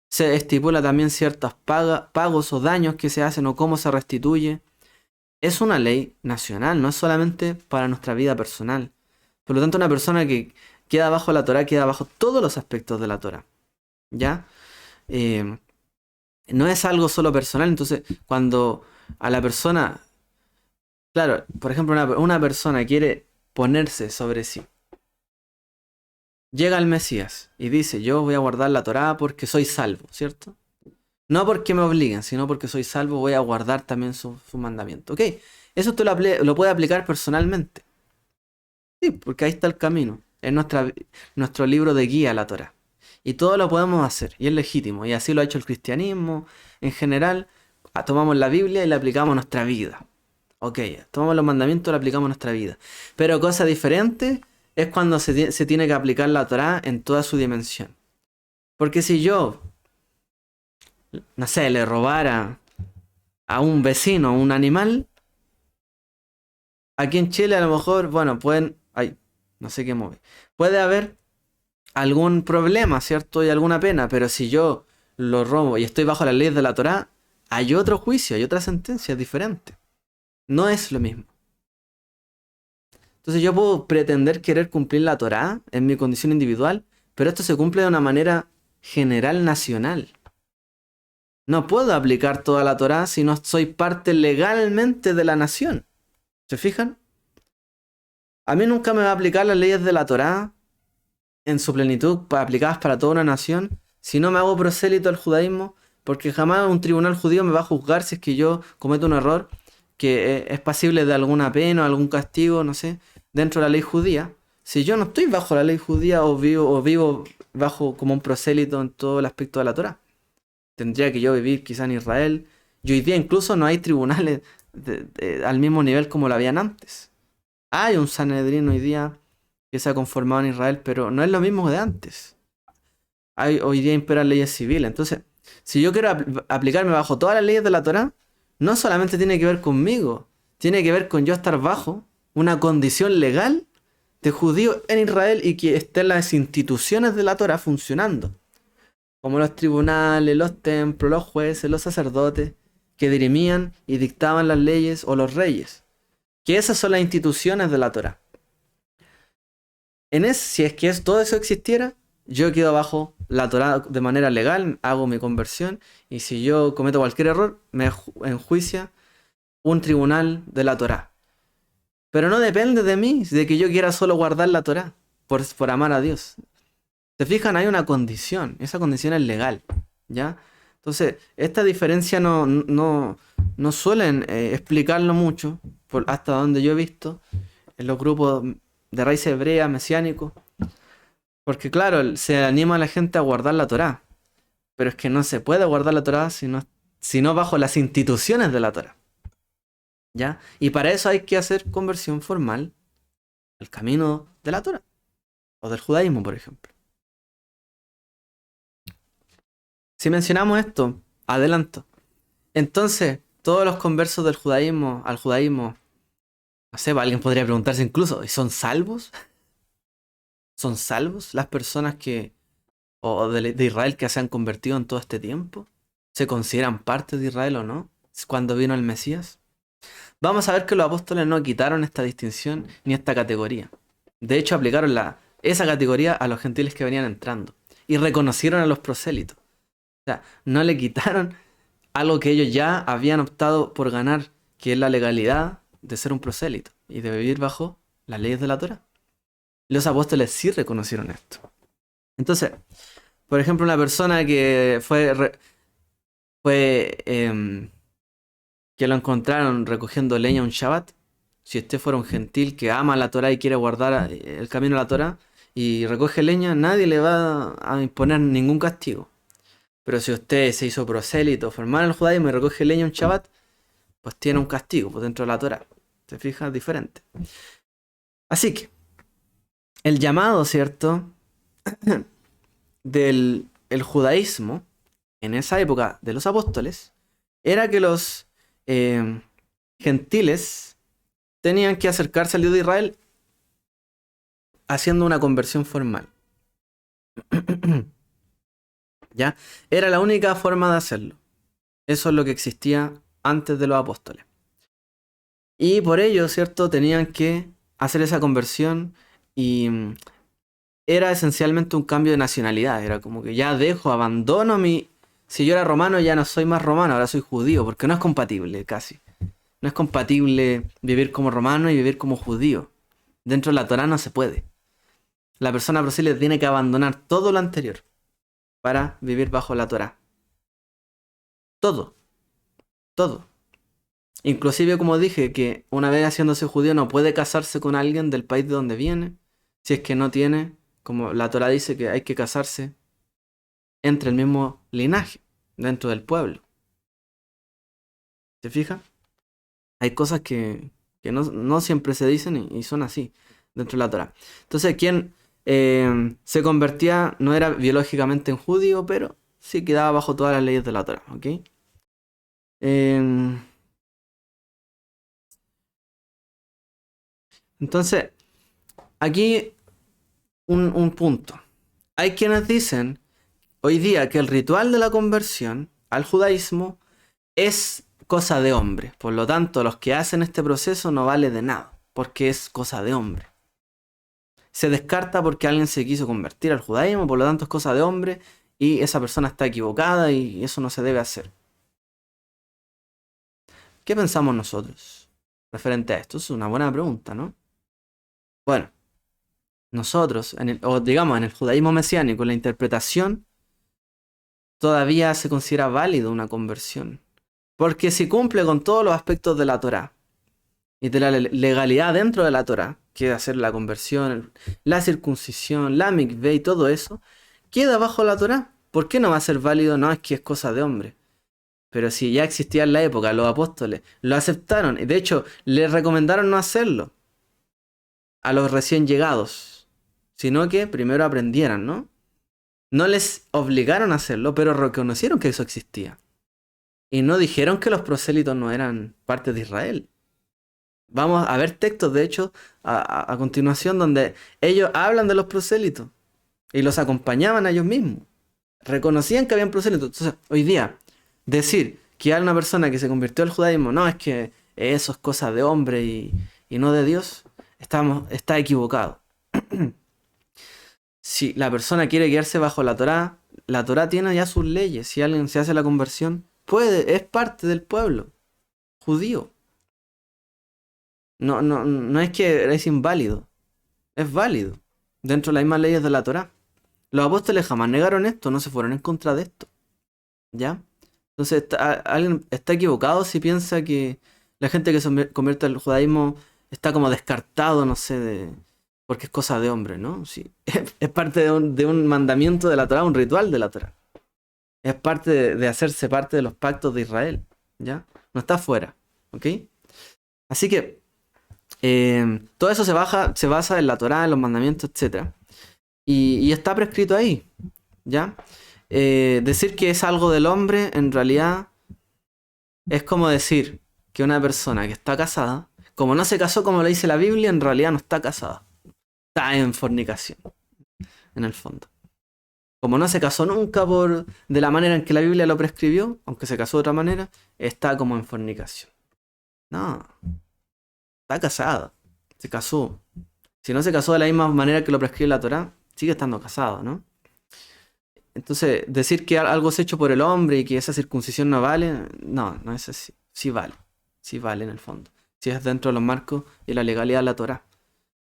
se estipula también ciertos pagos o daños que se hacen o cómo se restituye. Es una ley nacional, no es solamente para nuestra vida personal. Por lo tanto, una persona que queda bajo la Torá, queda bajo todos los aspectos de la Torá. ¿Ya? No es algo solo personal. Entonces, cuando a la persona, claro, por ejemplo, una persona quiere ponerse sobre sí. Llega el Mesías y dice, yo voy a guardar la Torá porque soy salvo, ¿cierto? No porque me obliguen, sino porque soy salvo, voy a guardar también su mandamiento. ¿Ok? Eso usted lo puede aplicar personalmente. Sí, porque ahí está el camino. Es nuestro libro de guía, la Torá. Y todo lo podemos hacer, y es legítimo. Y así lo ha hecho el cristianismo. En general, tomamos la Biblia y la aplicamos a nuestra vida. Ok, tomamos los mandamientos y lo aplicamos a nuestra vida. Pero cosa diferente es cuando se tiene que aplicar la Torá en toda su dimensión. Porque si yo, no sé, le robara a un vecino un animal, aquí en Chile a lo mejor, bueno, no sé qué móvil. Puede haber algún problema, ¿cierto? Y alguna pena, pero si yo lo robo y estoy bajo las leyes de la Torá, hay otro juicio, hay otra sentencia diferente. No es lo mismo. Entonces yo puedo pretender querer cumplir la Torá en mi condición individual, pero esto se cumple de una manera general nacional. No puedo aplicar toda la Torá si no soy parte legalmente de la nación. ¿Se fijan? A mí nunca me va a aplicar las leyes de la Torá en su plenitud, aplicadas para toda una nación, si no me hago prosélito al judaísmo, porque jamás un tribunal judío me va a juzgar si es que yo cometo un error que es pasible de alguna pena o algún castigo, no sé, dentro de la ley judía. Si yo no estoy bajo la ley judía o vivo bajo como un prosélito en todo el aspecto de la Torá, tendría que yo vivir quizá en Israel. Y hoy día incluso no hay tribunales al mismo nivel como lo habían antes. Hay un Sanedrín hoy día que se ha conformado en Israel, pero no es lo mismo de antes. Hoy día imperan leyes civiles. Entonces, si yo quiero aplicarme bajo todas las leyes de la Torá, no solamente tiene que ver conmigo, tiene que ver con yo estar bajo una condición legal de judío en Israel y que estén las instituciones de la Torá funcionando. Como los tribunales, los templos, los jueces, los sacerdotes, que dirimían y dictaban las leyes, o los reyes. Que esas son las instituciones de la Torá. Si es que todo eso existiera, yo quedo bajo la Torá de manera legal, hago mi conversión, y si yo cometo cualquier error, me enjuicia un tribunal de la Torá. Pero no depende de mí, de que yo quiera solo guardar la Torá, por amar a Dios. ¿Se fijan? Hay una condición, esa condición es legal, ¿ya? Entonces, esta diferencia no suelen explicarlo mucho, hasta donde yo he visto, en los grupos de raíz hebrea, mesiánicos, porque claro, se anima a la gente a guardar la Torá, pero es que no se puede guardar la Torá sino bajo las instituciones de la Torá, ¿ya? Y para eso hay que hacer conversión formal al camino de la Torá, o del judaísmo, por ejemplo. Si mencionamos esto, adelanto. Entonces, todos los conversos del judaísmo al judaísmo, no sé, alguien podría preguntarse incluso, ¿y son salvos? ¿Son salvos las personas o de Israel que se han convertido en todo este tiempo? ¿Se consideran parte de Israel o no? Cuando vino el Mesías. Vamos a ver que los apóstoles no quitaron esta distinción ni esta categoría. De hecho, aplicaron esa categoría a los gentiles que venían entrando. Y reconocieron a los prosélitos. O sea, no le quitaron algo que ellos ya habían optado por ganar, que es la legalidad de ser un prosélito y de vivir bajo las leyes de la Torá. Los apóstoles sí reconocieron esto. Entonces, por ejemplo, una persona que que lo encontraron recogiendo leña un Shabbat, si usted fuera un gentil que ama la Torá y quiere guardar el camino a la Torá y recoge leña, nadie le va a imponer ningún castigo. Pero si usted se hizo prosélito, formar el judaísmo y recoge leña un Shabbat, pues tiene un castigo pues, dentro de la Torá. ¿Se fija? Diferente. Así que, el llamado, ¿cierto? del judaísmo, en esa época de los apóstoles, era que los gentiles tenían que acercarse al Dios de Israel haciendo una conversión formal. ¿Ya? Era la única forma de hacerlo. Eso es lo que existía antes de los apóstoles. Y por ello, ¿cierto? Tenían que hacer esa conversión y era esencialmente un cambio de nacionalidad. Era como que ya abandono mi... Si yo era romano, ya no soy más romano, ahora soy judío, porque no es compatible casi. No es compatible vivir como romano y vivir como judío. Dentro de la Torá no se puede. La persona prosélita tiene que abandonar todo lo anterior para vivir bajo la Torá. Todo. Todo. Inclusive, como dije, que una vez haciéndose judío no puede casarse con alguien del país de donde viene, si es que no tiene, como la Torá dice que hay que casarse entre el mismo linaje, dentro del pueblo. ¿Se fija? Hay cosas que no siempre se dicen y son así, dentro de la Torá. Entonces, quien se convertía no era biológicamente en judío, pero sí quedaba bajo todas las leyes de la Torá, ¿ok? Entonces, aquí un punto. Hay quienes dicen hoy día que el ritual de la conversión al judaísmo es cosa de hombre. Por lo tanto, los que hacen este proceso no vale de nada, porque es cosa de hombre. Se descarta porque alguien se quiso convertir al judaísmo, por lo tanto es cosa de hombre y esa persona está equivocada y eso no se debe hacer. ¿Qué pensamos nosotros referente a esto? Es una buena pregunta, ¿no? Bueno, nosotros, digamos en el judaísmo mesiánico, la interpretación todavía se considera válido una conversión. Porque si cumple con todos los aspectos de la Torá y de la legalidad dentro de la Torá, que es hacer la conversión, la circuncisión, la mikveh y todo eso, queda bajo la Torá. ¿Por qué no va a ser válido? No, es que es cosa de hombre. Pero si ya existía en la época, los apóstoles lo aceptaron y de hecho les recomendaron no hacerlo a los recién llegados, sino que primero aprendieran, ¿no? No les obligaron a hacerlo, pero reconocieron que eso existía. Y no dijeron que los prosélitos no eran parte de Israel. Vamos a ver textos, de hecho, a continuación, donde ellos hablan de los prosélitos y los acompañaban a ellos mismos. Reconocían que habían prosélitos. Entonces, hoy día, decir que hay una persona que se convirtió al judaísmo, no, es que eso es cosa de hombre y no de Dios, está equivocado. Si la persona quiere quedarse bajo la Torá tiene ya sus leyes. Si alguien se hace la conversión, es parte del pueblo judío. No es que es inválido, es válido dentro de las mismas leyes de la Torá. Los apóstoles jamás negaron esto, no se fueron en contra de esto. ¿Ya? Entonces, alguien está equivocado si piensa que la gente que se convierte al judaísmo está como descartado, no sé, porque es cosa de hombre, ¿no? Sí, es parte de un mandamiento de la Torá, un ritual de la Torá. Es parte de hacerse parte de los pactos de Israel, ¿ya? No está fuera, ¿ok? Así que todo eso se basa en la Torá, en los mandamientos, etc. Y está prescrito ahí, ¿ya? Decir que es algo del hombre, en realidad, es como decir que una persona que está casada, como no se casó como le dice la Biblia, en realidad no está casada. Está en fornicación, en el fondo. Como no se casó nunca de la manera en que la Biblia lo prescribió, aunque se casó de otra manera, está como en fornicación. No, está casada. Se casó. Si no se casó de la misma manera que lo prescribe la Torá, sigue estando casado, ¿no? Entonces, decir que algo es hecho por el hombre y que esa circuncisión no vale, no es así. Sí vale en el fondo. Si es dentro de los marcos y la legalidad de la Torá.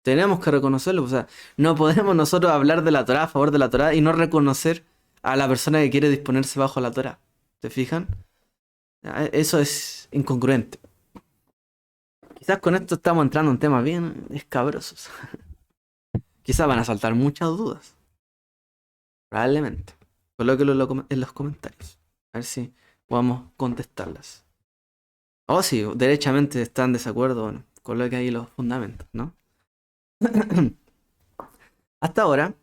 Tenemos que reconocerlo, o sea, no podemos nosotros hablar de la Torá a favor de la Torá y no reconocer a la persona que quiere disponerse bajo la Torá. ¿Se fijan? Eso es incongruente. Quizás con esto estamos entrando en temas bien escabrosos. Quizás van a saltar muchas dudas. Probablemente. Colóquelo en los comentarios. A ver si podamos contestarlas. O si derechamente están de desacuerdo, bueno, coloque ahí los fundamentos, ¿no? Hasta ahora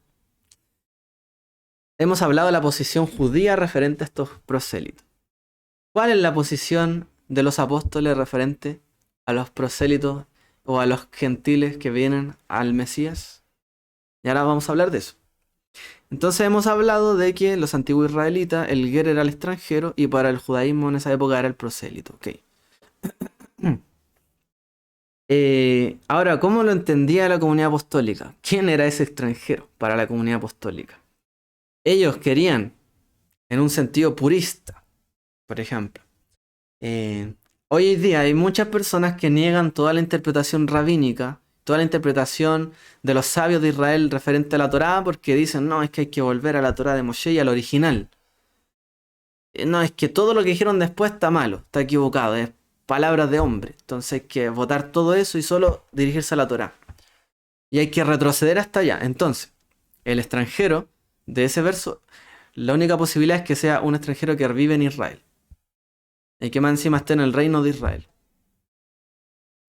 hemos hablado de la posición judía referente a estos prosélitos. ¿Cuál es la posición de los apóstoles referente a los prosélitos o a los gentiles que vienen al Mesías? Y ahora vamos a hablar de eso. Entonces hemos hablado de que los antiguos israelitas, el ger era el extranjero y para el judaísmo en esa época era el prosélito. Okay. Ahora, ¿cómo lo entendía la comunidad apostólica? ¿Quién era ese extranjero para la comunidad apostólica? Ellos querían, en un sentido purista, por ejemplo. Hoy en día hay muchas personas que niegan toda la interpretación rabínica, toda la interpretación de los sabios de Israel referente a la Torá, porque dicen, no, es que hay que volver a la Torá de Moshe y al original. No, es que todo lo que dijeron después está malo, está equivocado, es palabras de hombre. Entonces hay que votar todo eso y solo dirigirse a la Torá. Y hay que retroceder hasta allá. Entonces, el extranjero de ese verso, la única posibilidad es que sea un extranjero que vive en Israel. Y que más encima esté en el reino de Israel.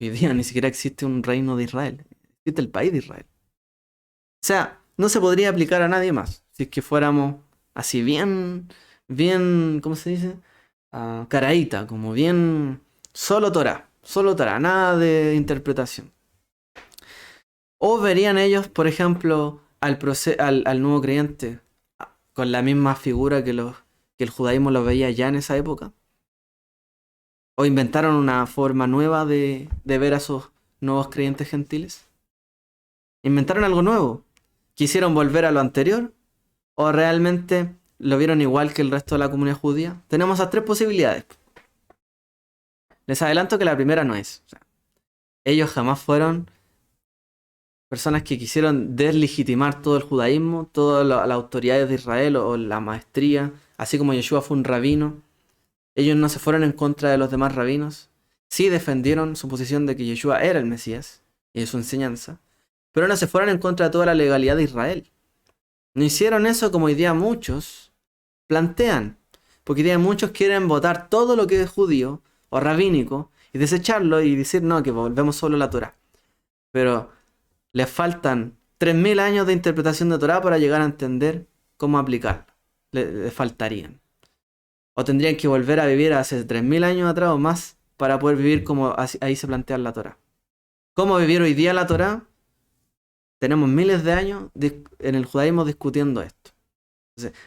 Hoy día ni siquiera existe un reino de Israel. Existe el país de Israel. O sea, no se podría aplicar a nadie más. Si es que fuéramos así bien, ¿cómo se dice? Caraíta, como bien solo Torah, nada de interpretación. O verían ellos, por ejemplo, al nuevo creyente con la misma figura que el judaísmo lo veía ya en esa época. O inventaron una forma nueva de ver a esos nuevos creyentes gentiles. Inventaron algo nuevo. ¿Quisieron volver a lo anterior? ¿O realmente lo vieron igual que el resto de la comunidad judía? Tenemos esas tres posibilidades. Les adelanto que la primera no es. O sea, ellos jamás fueron personas que quisieron deslegitimar todo el judaísmo, todas las autoridades de Israel o la maestría, así como Yeshua fue un rabino. Ellos no se fueron en contra de los demás rabinos. Sí defendieron su posición de que Yeshua era el Mesías y su enseñanza, pero no se fueron en contra de toda la legalidad de Israel. No hicieron eso como hoy día muchos plantean, porque hoy día muchos quieren votar todo lo que es judío o rabínico y desecharlo y decir no, que volvemos solo a la Torá. Pero les faltan 3000 años de interpretación de Torá para llegar a entender cómo aplicarla. Le faltarían. O tendrían que volver a vivir hace 3000 años atrás o más para poder vivir como ahí se plantea la Torá. ¿Cómo vivir hoy día la Torá? Tenemos miles de años en el judaísmo discutiendo esto. Entonces,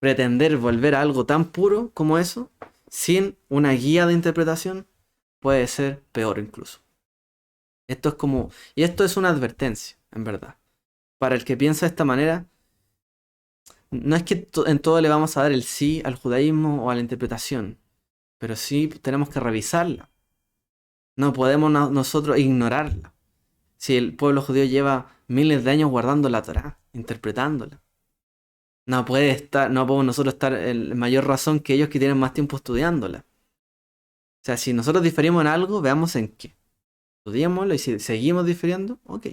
pretender volver a algo tan puro como eso, sin una guía de interpretación, puede ser peor incluso. Y esto es una advertencia, en verdad. Para el que piensa de esta manera, no es que en todo le vamos a dar el sí al judaísmo o a la interpretación, pero sí tenemos que revisarla. No podemos nosotros ignorarla. Si el pueblo judío lleva miles de años guardando la Torá, interpretándola. No puede estar, no podemos nosotros estar en mayor razón que ellos que tienen más tiempo estudiándola. O sea, si nosotros diferimos en algo, veamos en qué. Estudiémoslo y si seguimos difiriendo, ok,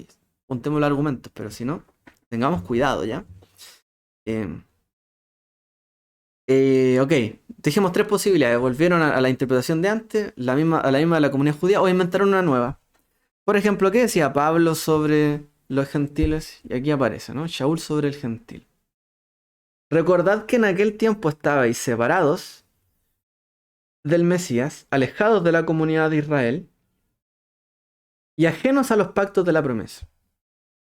juntemos los argumentos, pero si no, tengamos cuidado, ¿ya? Eh, ok, dijimos tres posibilidades. Volvieron a la interpretación de antes, a la misma de la comunidad judía, o inventaron una nueva. Por ejemplo, ¿qué decía Pablo sobre los gentiles? Y aquí aparece, ¿no? Shaul sobre el gentil. Recordad que en aquel tiempo estabais separados del Mesías, alejados de la comunidad de Israel y ajenos a los pactos de la promesa,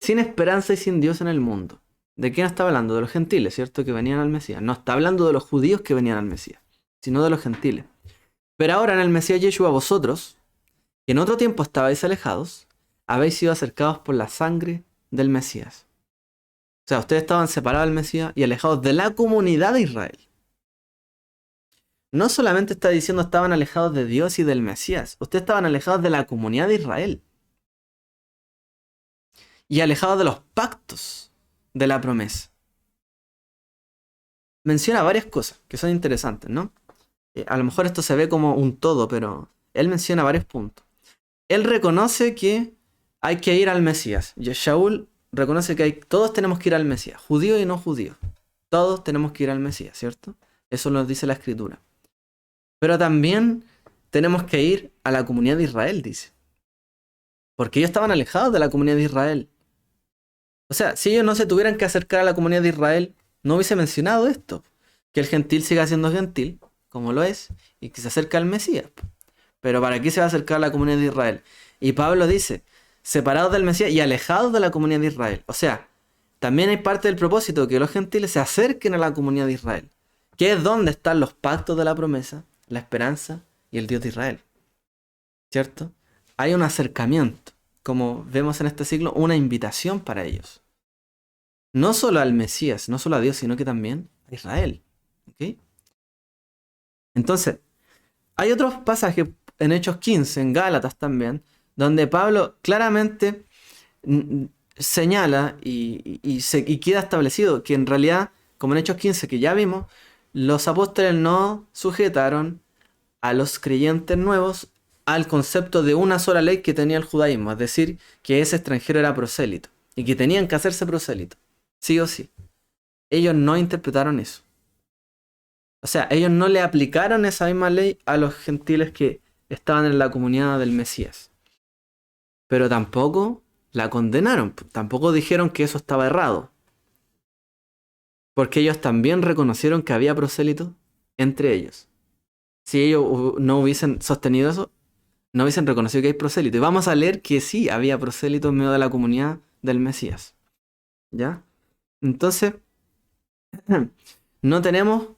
sin esperanza y sin Dios en el mundo. ¿De quién está hablando? De los gentiles, ¿cierto? Que venían al Mesías. No está hablando de los judíos que venían al Mesías, sino de los gentiles. Pero ahora en el Mesías Yeshua vosotros, que en otro tiempo estabais alejados, habéis sido acercados por la sangre del Mesías. O sea, ustedes estaban separados del Mesías y alejados de la comunidad de Israel. No solamente está diciendo estaban alejados de Dios y del Mesías, ustedes estaban alejados de la comunidad de Israel. Y alejados de los pactos de la promesa. Menciona varias cosas que son interesantes, ¿no? A lo mejor esto se ve como un todo, pero él menciona varios puntos. Él reconoce que hay que ir al Mesías. Y Shaul reconoce que todos tenemos que ir al Mesías, judíos y no judíos. Todos tenemos que ir al Mesías, ¿cierto? Eso nos dice la Escritura. Pero también tenemos que ir a la comunidad de Israel, dice. Porque ellos estaban alejados de la comunidad de Israel. O sea, si ellos no se tuvieran que acercar a la comunidad de Israel, no hubiese mencionado esto. Que el gentil siga siendo gentil, como lo es, y que se acerque al Mesías. Pero ¿para qué se va a acercar a la comunidad de Israel? Y Pablo dice, separados del Mesías y alejados de la comunidad de Israel. O sea, también hay parte del propósito que los gentiles se acerquen a la comunidad de Israel. Que es donde están los pactos de la promesa, la esperanza y el Dios de Israel. ¿Cierto? Hay un acercamiento, como vemos en este siglo, una invitación para ellos. No solo al Mesías, no solo a Dios, sino que también a Israel. ¿Ok? Entonces, hay otros pasajes en Hechos 15, en Gálatas también, donde Pablo claramente señala y queda establecido que en realidad, como en Hechos 15 que ya vimos, los apóstoles no sujetaron a los creyentes nuevos al concepto de una sola ley que tenía el judaísmo, es decir, que ese extranjero era prosélito y que tenían que hacerse prosélito, sí o sí. Ellos no interpretaron eso. O sea, ellos no le aplicaron esa misma ley a los gentiles que estaban en la comunidad del Mesías. Pero tampoco la condenaron, tampoco dijeron que eso estaba errado. Porque ellos también reconocieron que había prosélitos entre ellos. Si ellos no hubiesen sostenido eso, no hubiesen reconocido que hay prosélitos. Y vamos a leer que sí había prosélitos en medio de la comunidad del Mesías. ¿Ya? Entonces, no tenemos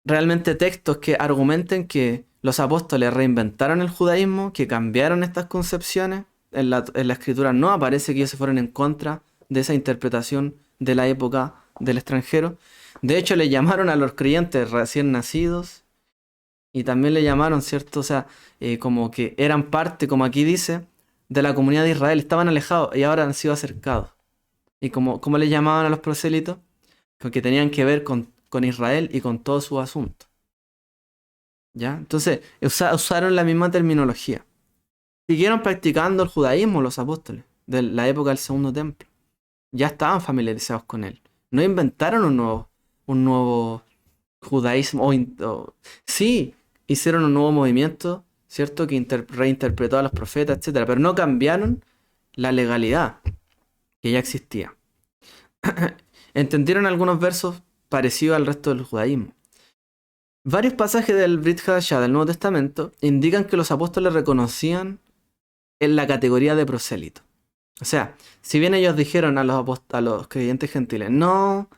realmente textos que argumenten que los apóstoles reinventaron el judaísmo, que cambiaron estas concepciones. En la escritura no aparece que ellos se fueron en contra de esa interpretación de la época del extranjero. De hecho, le llamaron a los creyentes recién nacidos y también le llamaron, ¿cierto? O sea, como que eran parte, como aquí dice, de la comunidad de Israel. Estaban alejados y ahora han sido acercados. ¿Y cómo le llamaban a los prosélitos? Que tenían que ver con Israel y con todo su asunto. ¿Ya? Entonces, usaron la misma terminología. Siguieron practicando el judaísmo los apóstoles de la época del Segundo Templo. Ya estaban familiarizados con él. No inventaron un nuevo judaísmo. Sí, hicieron un nuevo movimiento, ¿cierto? Que reinterpretó a los profetas, etcétera, pero no cambiaron la legalidad que ya existía. Entendieron algunos versos parecidos al resto del judaísmo. Varios pasajes del Brit Hadashah del Nuevo Testamento indican que los apóstoles reconocían en la categoría de prosélito. O sea, si bien ellos dijeron a los creyentes gentiles, no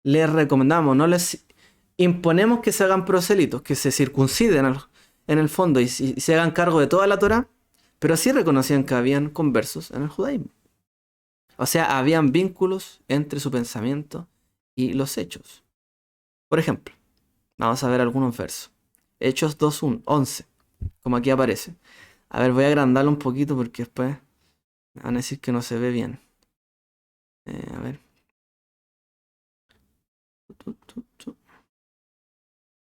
les recomendamos, no les imponemos que se hagan prosélitos, que se circunciden en el fondo y se hagan cargo de toda la Torá, pero sí reconocían que habían conversos en el judaísmo. O sea, habían vínculos entre su pensamiento y los hechos. Por ejemplo, vamos a ver algunos versos. Hechos 2:11, como aquí aparece. A ver, voy a agrandarlo un poquito porque después van a decir que no se ve bien. A ver.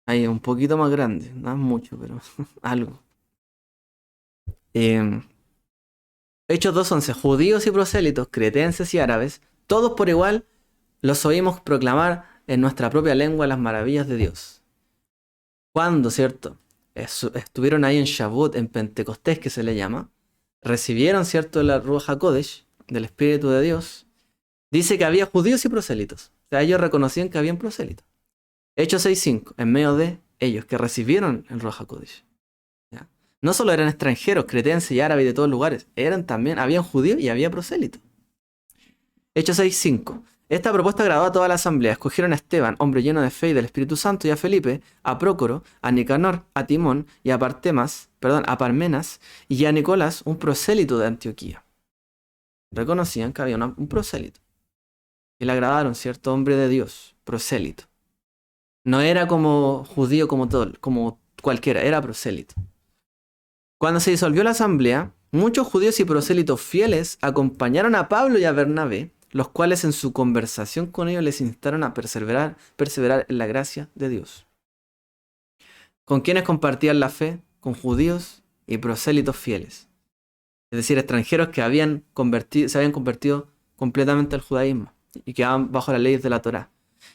Ahí, un poquito más grande, no es mucho, pero algo. Eh, Hechos 2:11. Judíos y prosélitos, cretenses y árabes, todos por igual, los oímos proclamar en nuestra propia lengua las maravillas de Dios. Cuando, ¿cierto? Estuvieron ahí en Shavuot, en Pentecostés, que se le llama, recibieron, ¿cierto?, la Ruach HaKodesh, del Espíritu de Dios. Dice que había judíos y prosélitos. O sea, ellos reconocían que habían prosélitos. Hechos 6:5, en medio de ellos que recibieron el Ruach HaKodesh. ¿Ya? No solo eran extranjeros, cretenses y árabes de todos lugares, habían judíos y había prosélitos. Hechos 6:5. Esta propuesta agradó a toda la asamblea. Escogieron a Esteban, hombre lleno de fe y del Espíritu Santo, y a Felipe, a Prócoro, a Nicanor, a Timón y a a Parmenas, y a Nicolás, un prosélito de Antioquía. Reconocían que había un prosélito. Y le agradaron, cierto hombre de Dios, prosélito. No era como judío como cualquiera, era prosélito. Cuando se disolvió la asamblea, muchos judíos y prosélitos fieles acompañaron a Pablo y a Bernabé, los cuales en su conversación con ellos les instaron a perseverar en la gracia de Dios. ¿Con quiénes compartían la fe? Con judíos y prosélitos fieles. Es decir, extranjeros que se habían convertido completamente al judaísmo y quedaban bajo las leyes de la Torá.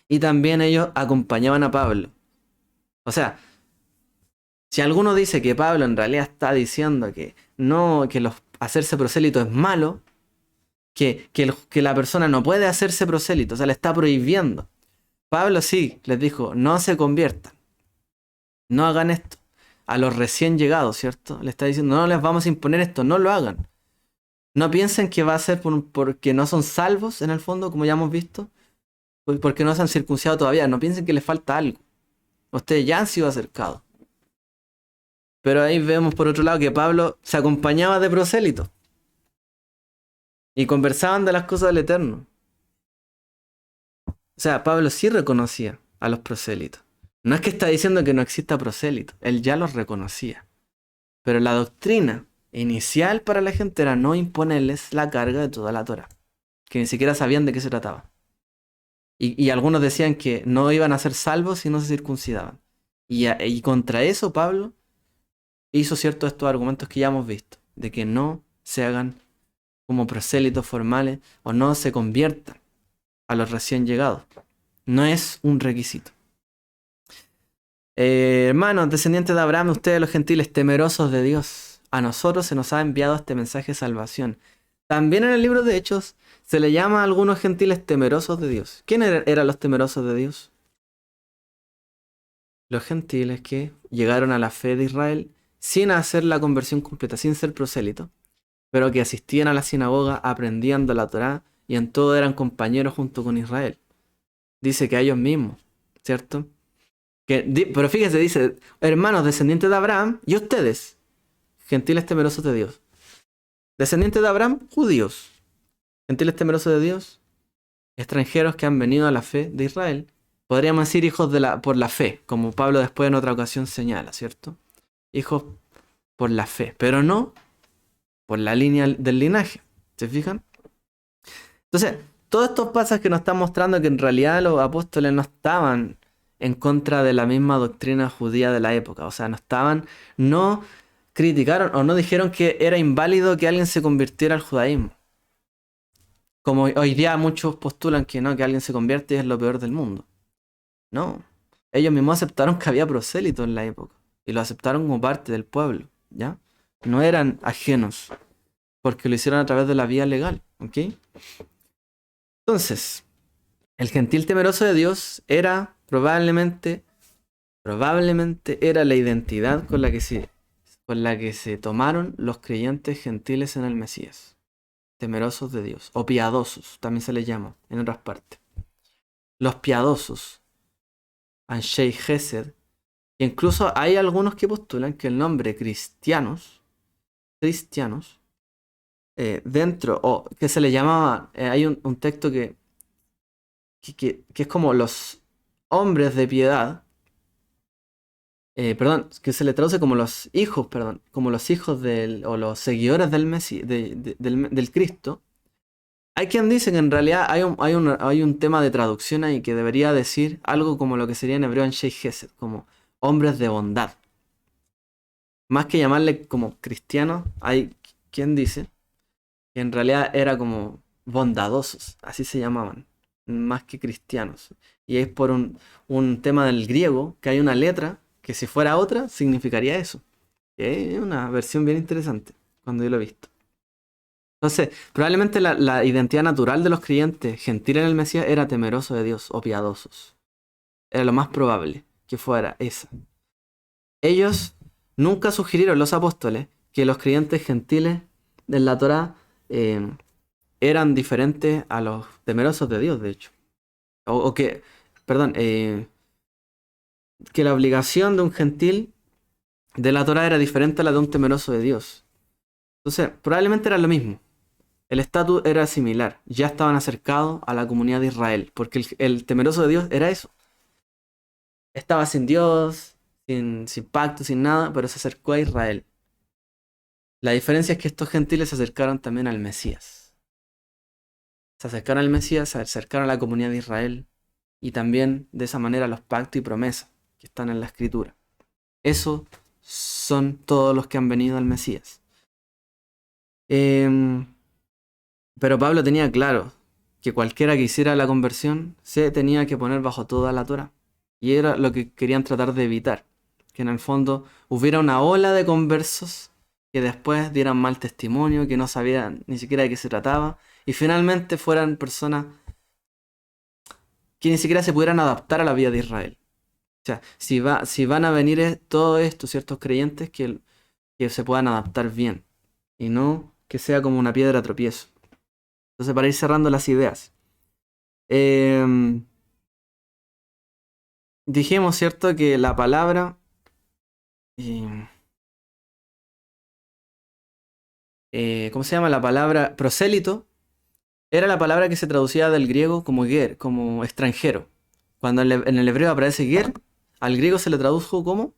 Y también ellos acompañaban a Pablo. O sea, si alguno dice que Pablo en realidad está diciendo que no, que hacerse prosélito es malo, que la persona no puede hacerse prosélito, o sea, le está prohibiendo. Pablo sí les dijo, no se conviertan, no hagan esto. A los recién llegados, ¿cierto? Le está diciendo, no les vamos a imponer esto, no lo hagan. No piensen que va a ser porque no son salvos en el fondo, como ya hemos visto, porque no se han circuncidado todavía. No piensen que les falta algo. Ustedes ya han sido acercados. Pero ahí vemos por otro lado que Pablo se acompañaba de prosélitos y conversaban de las cosas del Eterno. O sea, Pablo sí reconocía a los prosélitos. No es que está diciendo que no exista prosélito, él ya los reconocía. Pero la doctrina inicial para la gente era no imponerles la carga de toda la Torá, que ni siquiera sabían de qué se trataba. Y algunos decían que no iban a ser salvos si no se circuncidaban. Y contra eso Pablo hizo ciertos estos argumentos que ya hemos visto, de que no se hagan como prosélitos formales o no se conviertan a los recién llegados. No es un requisito. Hermanos, descendientes de Abraham, ustedes los gentiles temerosos de Dios, a nosotros se nos ha enviado este mensaje de salvación. También en el libro de Hechos se le llama a algunos gentiles temerosos de Dios. ¿Quiénes eran los temerosos de Dios? Los gentiles que llegaron a la fe de Israel sin hacer la conversión completa, sin ser prosélitos, pero que asistían a la sinagoga, aprendían de la Torá y en todo eran compañeros junto con Israel. Dice que a ellos mismos, ¿cierto? Pero fíjese, dice, hermanos descendientes de Abraham y ustedes, gentiles temerosos de Dios. Descendientes de Abraham, judíos. Gentiles temerosos de Dios, extranjeros que han venido a la fe de Israel. Podríamos decir hijos por la fe, como Pablo después en otra ocasión señala, ¿cierto? Hijos por la fe, pero no por la línea del linaje. ¿Se fijan? Entonces, todos estos pasajes que nos están mostrando que en realidad los apóstoles no estaban en contra de la misma doctrina judía de la época. O sea, no criticaron o no dijeron que era inválido que alguien se convirtiera al judaísmo. Como hoy día muchos postulan que no, que alguien se convierte y es lo peor del mundo. No. Ellos mismos aceptaron que había prosélitos en la época. Y lo aceptaron como parte del pueblo. ¿Ya? No eran ajenos. Porque lo hicieron a través de la vía legal. ¿Ok? Entonces, el gentil temeroso de Dios era probablemente era la identidad con la que se tomaron los creyentes gentiles en el Mesías. Temerosos de Dios. O piadosos, también se les llama en otras partes. Los piadosos. Anshei Gesed. Incluso hay algunos que postulan que el nombre cristianos, dentro, o que se le llamaba, hay un texto que es como los hombres de piedad, que se le traduce como los hijos, como los hijos o los seguidores del Cristo, Hay quien dice que en realidad hay un tema de traducción ahí que debería decir algo como lo que sería en hebreo en Shei Gesed, como hombres de bondad. Más que llamarle como cristianos, hay quien dice que en realidad era como bondadosos, así se llamaban, más que cristianos. Y es por un tema del griego, que hay una letra que si fuera otra significaría eso. Es una versión bien interesante cuando yo lo he visto. Entonces, probablemente la identidad natural de los creyentes gentiles en el Mesías era temeroso de Dios o piadosos. Era lo más probable que fuera esa. Ellos nunca sugirieron, los apóstoles, que los creyentes gentiles de la Torá eh, eran diferentes a los temerosos de Dios, de hecho. O que, perdón, que la obligación de un gentil de la Torá era diferente a la de un temeroso de Dios. Entonces, probablemente era lo mismo. El estatus era similar. Ya estaban acercados a la comunidad de Israel. Porque el temeroso de Dios era eso. Estaba sin Dios, sin pacto, sin nada, pero se acercó a Israel. La diferencia es que estos gentiles se acercaron también al Mesías. Se acercaron al Mesías, se acercaron a la comunidad de Israel. Y también de esa manera los pactos y promesas que están en la Escritura. Esos son todos los que han venido al Mesías. Pero Pablo tenía claro que cualquiera que hiciera la conversión se tenía que poner bajo toda la Torá. Y era lo que querían tratar de evitar. Que en el fondo hubiera una ola de conversos que después dieran mal testimonio, que no sabían ni siquiera de qué se trataba. Y finalmente fueran personas que ni siquiera se pudieran adaptar a la vida de Israel. O sea, si van a venir todos estos ciertos creyentes que se puedan adaptar bien. Y no que sea como una piedra de tropiezo. Entonces, para ir cerrando las ideas. Em, Dijimos, ¿cierto? Que la palabra... em, ¿cómo se llama? La palabra prosélito era la palabra que se traducía del griego como ger, como extranjero. Cuando en el hebreo aparece ger, al griego se le tradujo como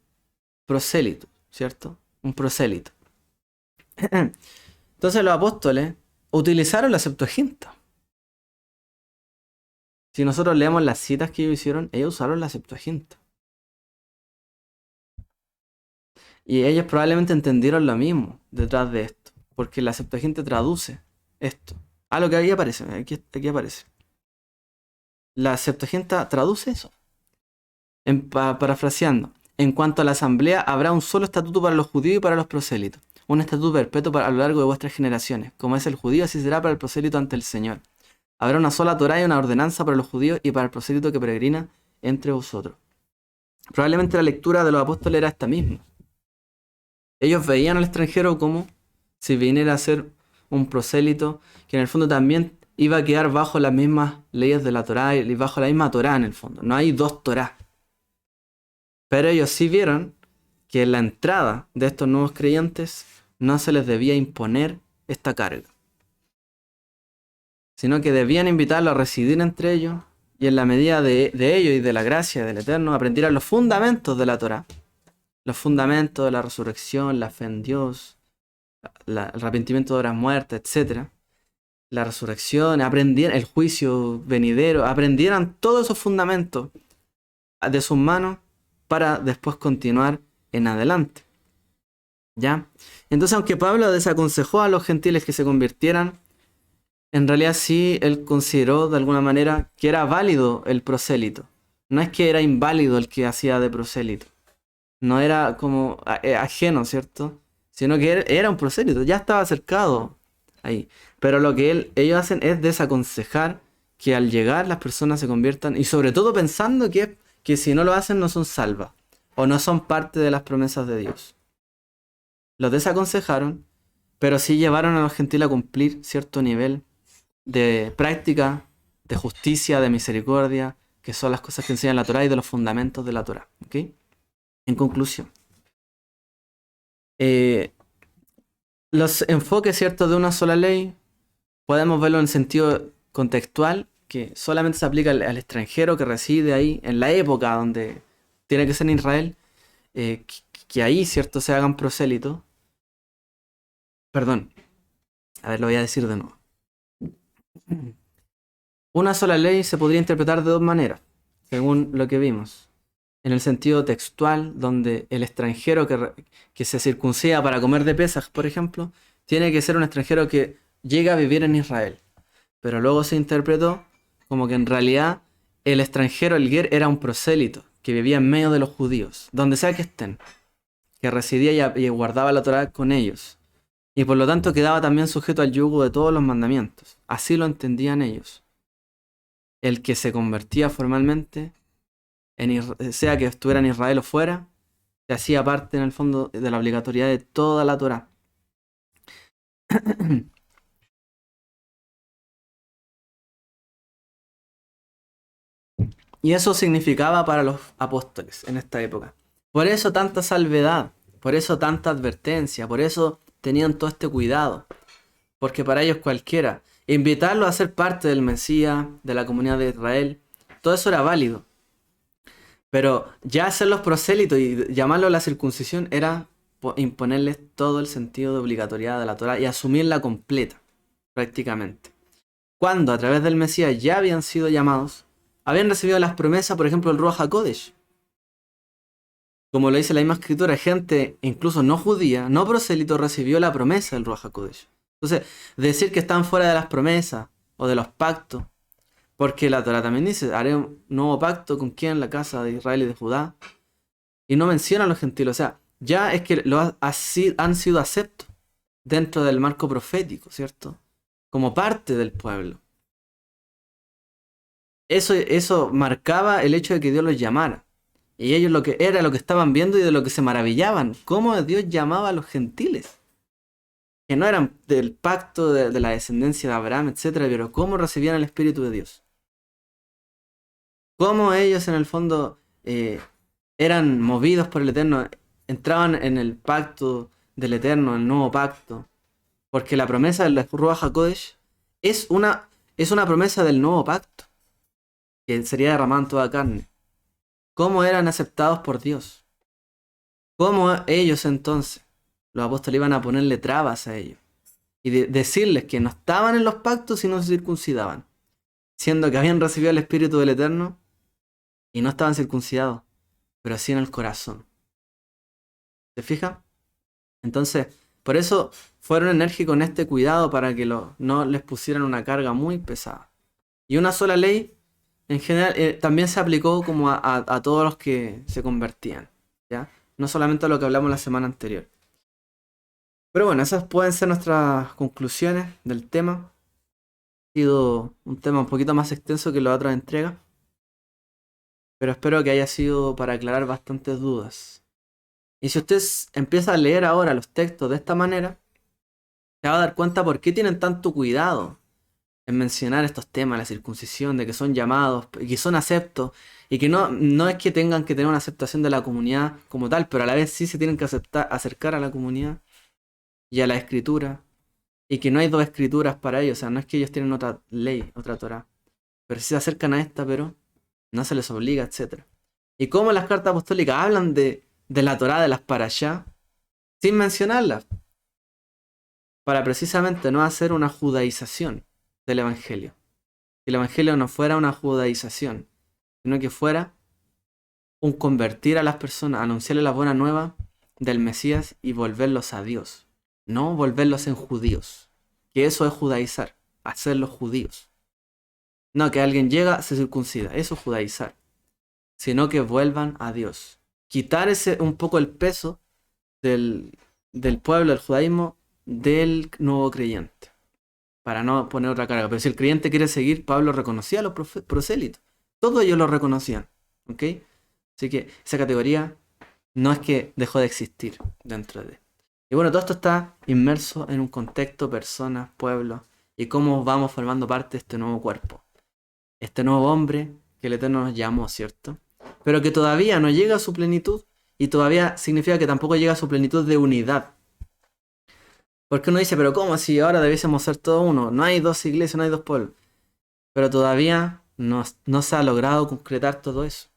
prosélito, ¿cierto? Un prosélito. Entonces los apóstoles utilizaron la Septuaginta. Si nosotros leemos las citas que ellos hicieron, ellos usaron la Septuaginta. Y ellos probablemente entendieron lo mismo detrás de esto. Porque la Septuaginta traduce esto. Ah, lo que aquí aparece. Aquí aparece. La Septuaginta traduce eso. Parafraseando. En cuanto a la asamblea, habrá un solo estatuto para los judíos y para los prosélitos. Un estatuto perpetuo a lo largo de vuestras generaciones. Como es el judío, así será para el prosélito ante el Señor. Habrá una sola Torá y una ordenanza para los judíos y para el prosélito que peregrina entre vosotros. Probablemente la lectura de los apóstoles era esta misma. Ellos veían al extranjero como si viniera a ser un prosélito que en el fondo también iba a quedar bajo las mismas leyes de la Torá y bajo la misma Torá en el fondo. No hay dos Torá. Pero ellos sí vieron que en la entrada de estos nuevos creyentes no se les debía imponer esta carga, sino que debían invitarlos a residir entre ellos y en la medida de ellos y de la gracia del Eterno aprendieran los fundamentos de la Torá, los fundamentos de la resurrección, la fe en Dios, el arrepentimiento de obras muertas, etc. La resurrección, aprendieran el juicio venidero, aprendieran todos esos fundamentos de sus manos para después continuar en adelante. ¿Ya? Entonces, aunque Pablo desaconsejó a los gentiles que se convirtieran, en realidad sí él consideró de alguna manera que era válido el prosélito. No es que era inválido el que hacía de prosélito. No era como ajeno, ¿cierto? Sino que era un prosélito, ya estaba acercado ahí. Pero lo que ellos hacen es desaconsejar que al llegar las personas se conviertan, y sobre todo pensando que si no lo hacen no son salvas, o no son parte de las promesas de Dios. Los desaconsejaron, pero sí llevaron a los gentiles a cumplir cierto nivel de práctica, de justicia, de misericordia, que son las cosas que enseña la Torá y de los fundamentos de la Torá. ¿Ok? En conclusión, los enfoques ciertos de una sola ley podemos verlo en sentido contextual, que solamente se aplica al extranjero que reside ahí, en la época donde tiene que ser en Israel, que ahí, ¿cierto?, se hagan prosélitos. Perdón, a ver, lo voy a decir de nuevo. Una sola ley se podría interpretar de dos maneras, según lo que vimos. En el sentido textual, donde el extranjero que se circuncida para comer de Pesaj, por ejemplo, tiene que ser un extranjero que llega a vivir en Israel. Pero luego se interpretó como que en realidad el extranjero, el ger, era un prosélito que vivía en medio de los judíos, donde sea que estén, que residía y guardaba la Torá con ellos. Y por lo tanto quedaba también sujeto al yugo de todos los mandamientos. Así lo entendían ellos. El que se convertía formalmente, sea que estuviera en Israel o fuera, se hacía parte en el fondo de la obligatoriedad de toda la Torá. Y eso significaba para los apóstoles en esta época. Por eso tanta salvedad, por eso tanta advertencia, por eso tenían todo este cuidado. Porque para ellos cualquiera, invitarlo a ser parte del Mesías, de la comunidad de Israel, todo eso era válido. Pero ya hacerlos prosélitos y llamarlo a la circuncisión era imponerles todo el sentido de obligatoriedad de la Torah y asumirla completa, prácticamente. Cuando a través del Mesías ya habían sido llamados, habían recibido las promesas, por ejemplo, el Ruach HaKodesh. Como lo dice la misma escritura, gente incluso no judía, no prosélito, recibió la promesa del Ruach HaKodesh. Entonces, decir que están fuera de las promesas o de los pactos, porque la Torah también dice, haré un nuevo pacto con quien, la casa de Israel y de Judá, y no menciona a los gentiles. O sea, ya es que han sido aceptos dentro del marco profético, ¿cierto? Como parte del pueblo. Eso marcaba el hecho de que Dios los llamara. Y ellos era lo que estaban viendo y de lo que se maravillaban. Cómo Dios llamaba a los gentiles. Que no eran del pacto de la descendencia de Abraham, etcétera, pero cómo recibían el Espíritu de Dios. Cómo ellos en el fondo eran movidos por el Eterno, entraban en el pacto del Eterno, el nuevo pacto. Porque la promesa del Ruach HaKodesh es una promesa del nuevo pacto, que sería derramado en toda carne. Cómo eran aceptados por Dios. Cómo ellos entonces, los apóstoles, iban a ponerle trabas a ellos. Y decirles que no estaban en los pactos y no se circuncidaban. Siendo que habían recibido el Espíritu del Eterno y no estaban circuncidados, pero sí en el corazón. ¿Se fija? Entonces, por eso fueron enérgicos en este cuidado para que no les pusieran una carga muy pesada. Y una sola ley, en general, también se aplicó como a todos los que se convertían, ¿ya? No solamente a lo que hablamos la semana anterior. Pero bueno, esas pueden ser nuestras conclusiones del tema. Ha sido un tema un poquito más extenso que las otras entregas, pero espero que haya sido para aclarar bastantes dudas. Y si usted empieza a leer ahora los textos de esta manera, se va a dar cuenta por qué tienen tanto cuidado en mencionar estos temas, la circuncisión, de que son llamados y que son aceptos, y que no es que tengan que tener una aceptación de la comunidad como tal, pero a la vez sí se tienen que acercar a la comunidad y a la escritura, y que no hay dos escrituras para ellos, o sea, no es que ellos tienen otra ley, otra Torah, pero sí se acercan a esta, pero no se les obliga, etc. Y como las cartas apostólicas hablan de la Torah, de las parashá, sin mencionarlas, para precisamente no hacer una judaización del Evangelio. Que el Evangelio no fuera una judaización, sino que fuera un convertir a las personas, anunciarles la buena nueva del Mesías y volverlos a Dios. No volverlos en judíos. Que eso es judaizar, hacerlos judíos. No que alguien llega, se circuncida, eso es judaizar. Sino que vuelvan a Dios. Quitar un poco el peso del pueblo, del judaísmo, del nuevo creyente. Para no poner otra carga. Pero si el creyente quiere seguir, Pablo reconocía a los prosélitos. Todos ellos lo reconocían. ¿Ok? Así que esa categoría no es que dejó de existir dentro de. Y bueno, todo esto está inmerso en un contexto, personas, pueblos, y cómo vamos formando parte de este nuevo cuerpo. Este nuevo hombre que el Eterno nos llamó, ¿cierto? Pero que todavía no llega a su plenitud, y todavía significa que tampoco llega a su plenitud de unidad. Porque uno dice, pero ¿cómo si ahora debiésemos ser todo uno? No hay dos iglesias, no hay dos pueblos. Pero todavía no se ha logrado concretar todo eso.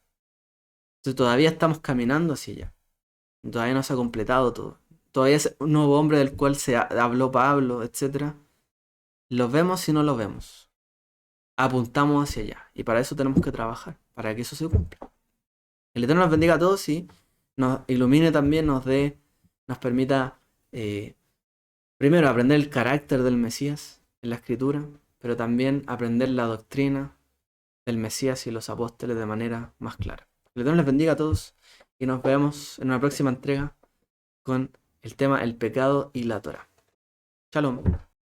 Entonces todavía estamos caminando hacia allá. Todavía no se ha completado todo. Todavía es un nuevo hombre del cual se habló Pablo, etc. Lo vemos y no lo vemos. apuntamos hacia allá. Y para eso tenemos que trabajar, para que eso se cumpla. El Eterno nos bendiga a todos y nos ilumine también, nos permita primero aprender el carácter del Mesías en la Escritura, pero también aprender la doctrina del Mesías y los apóstoles de manera más clara. El Eterno les bendiga a todos y nos vemos en una próxima entrega con el tema el pecado y la Torá. Shalom.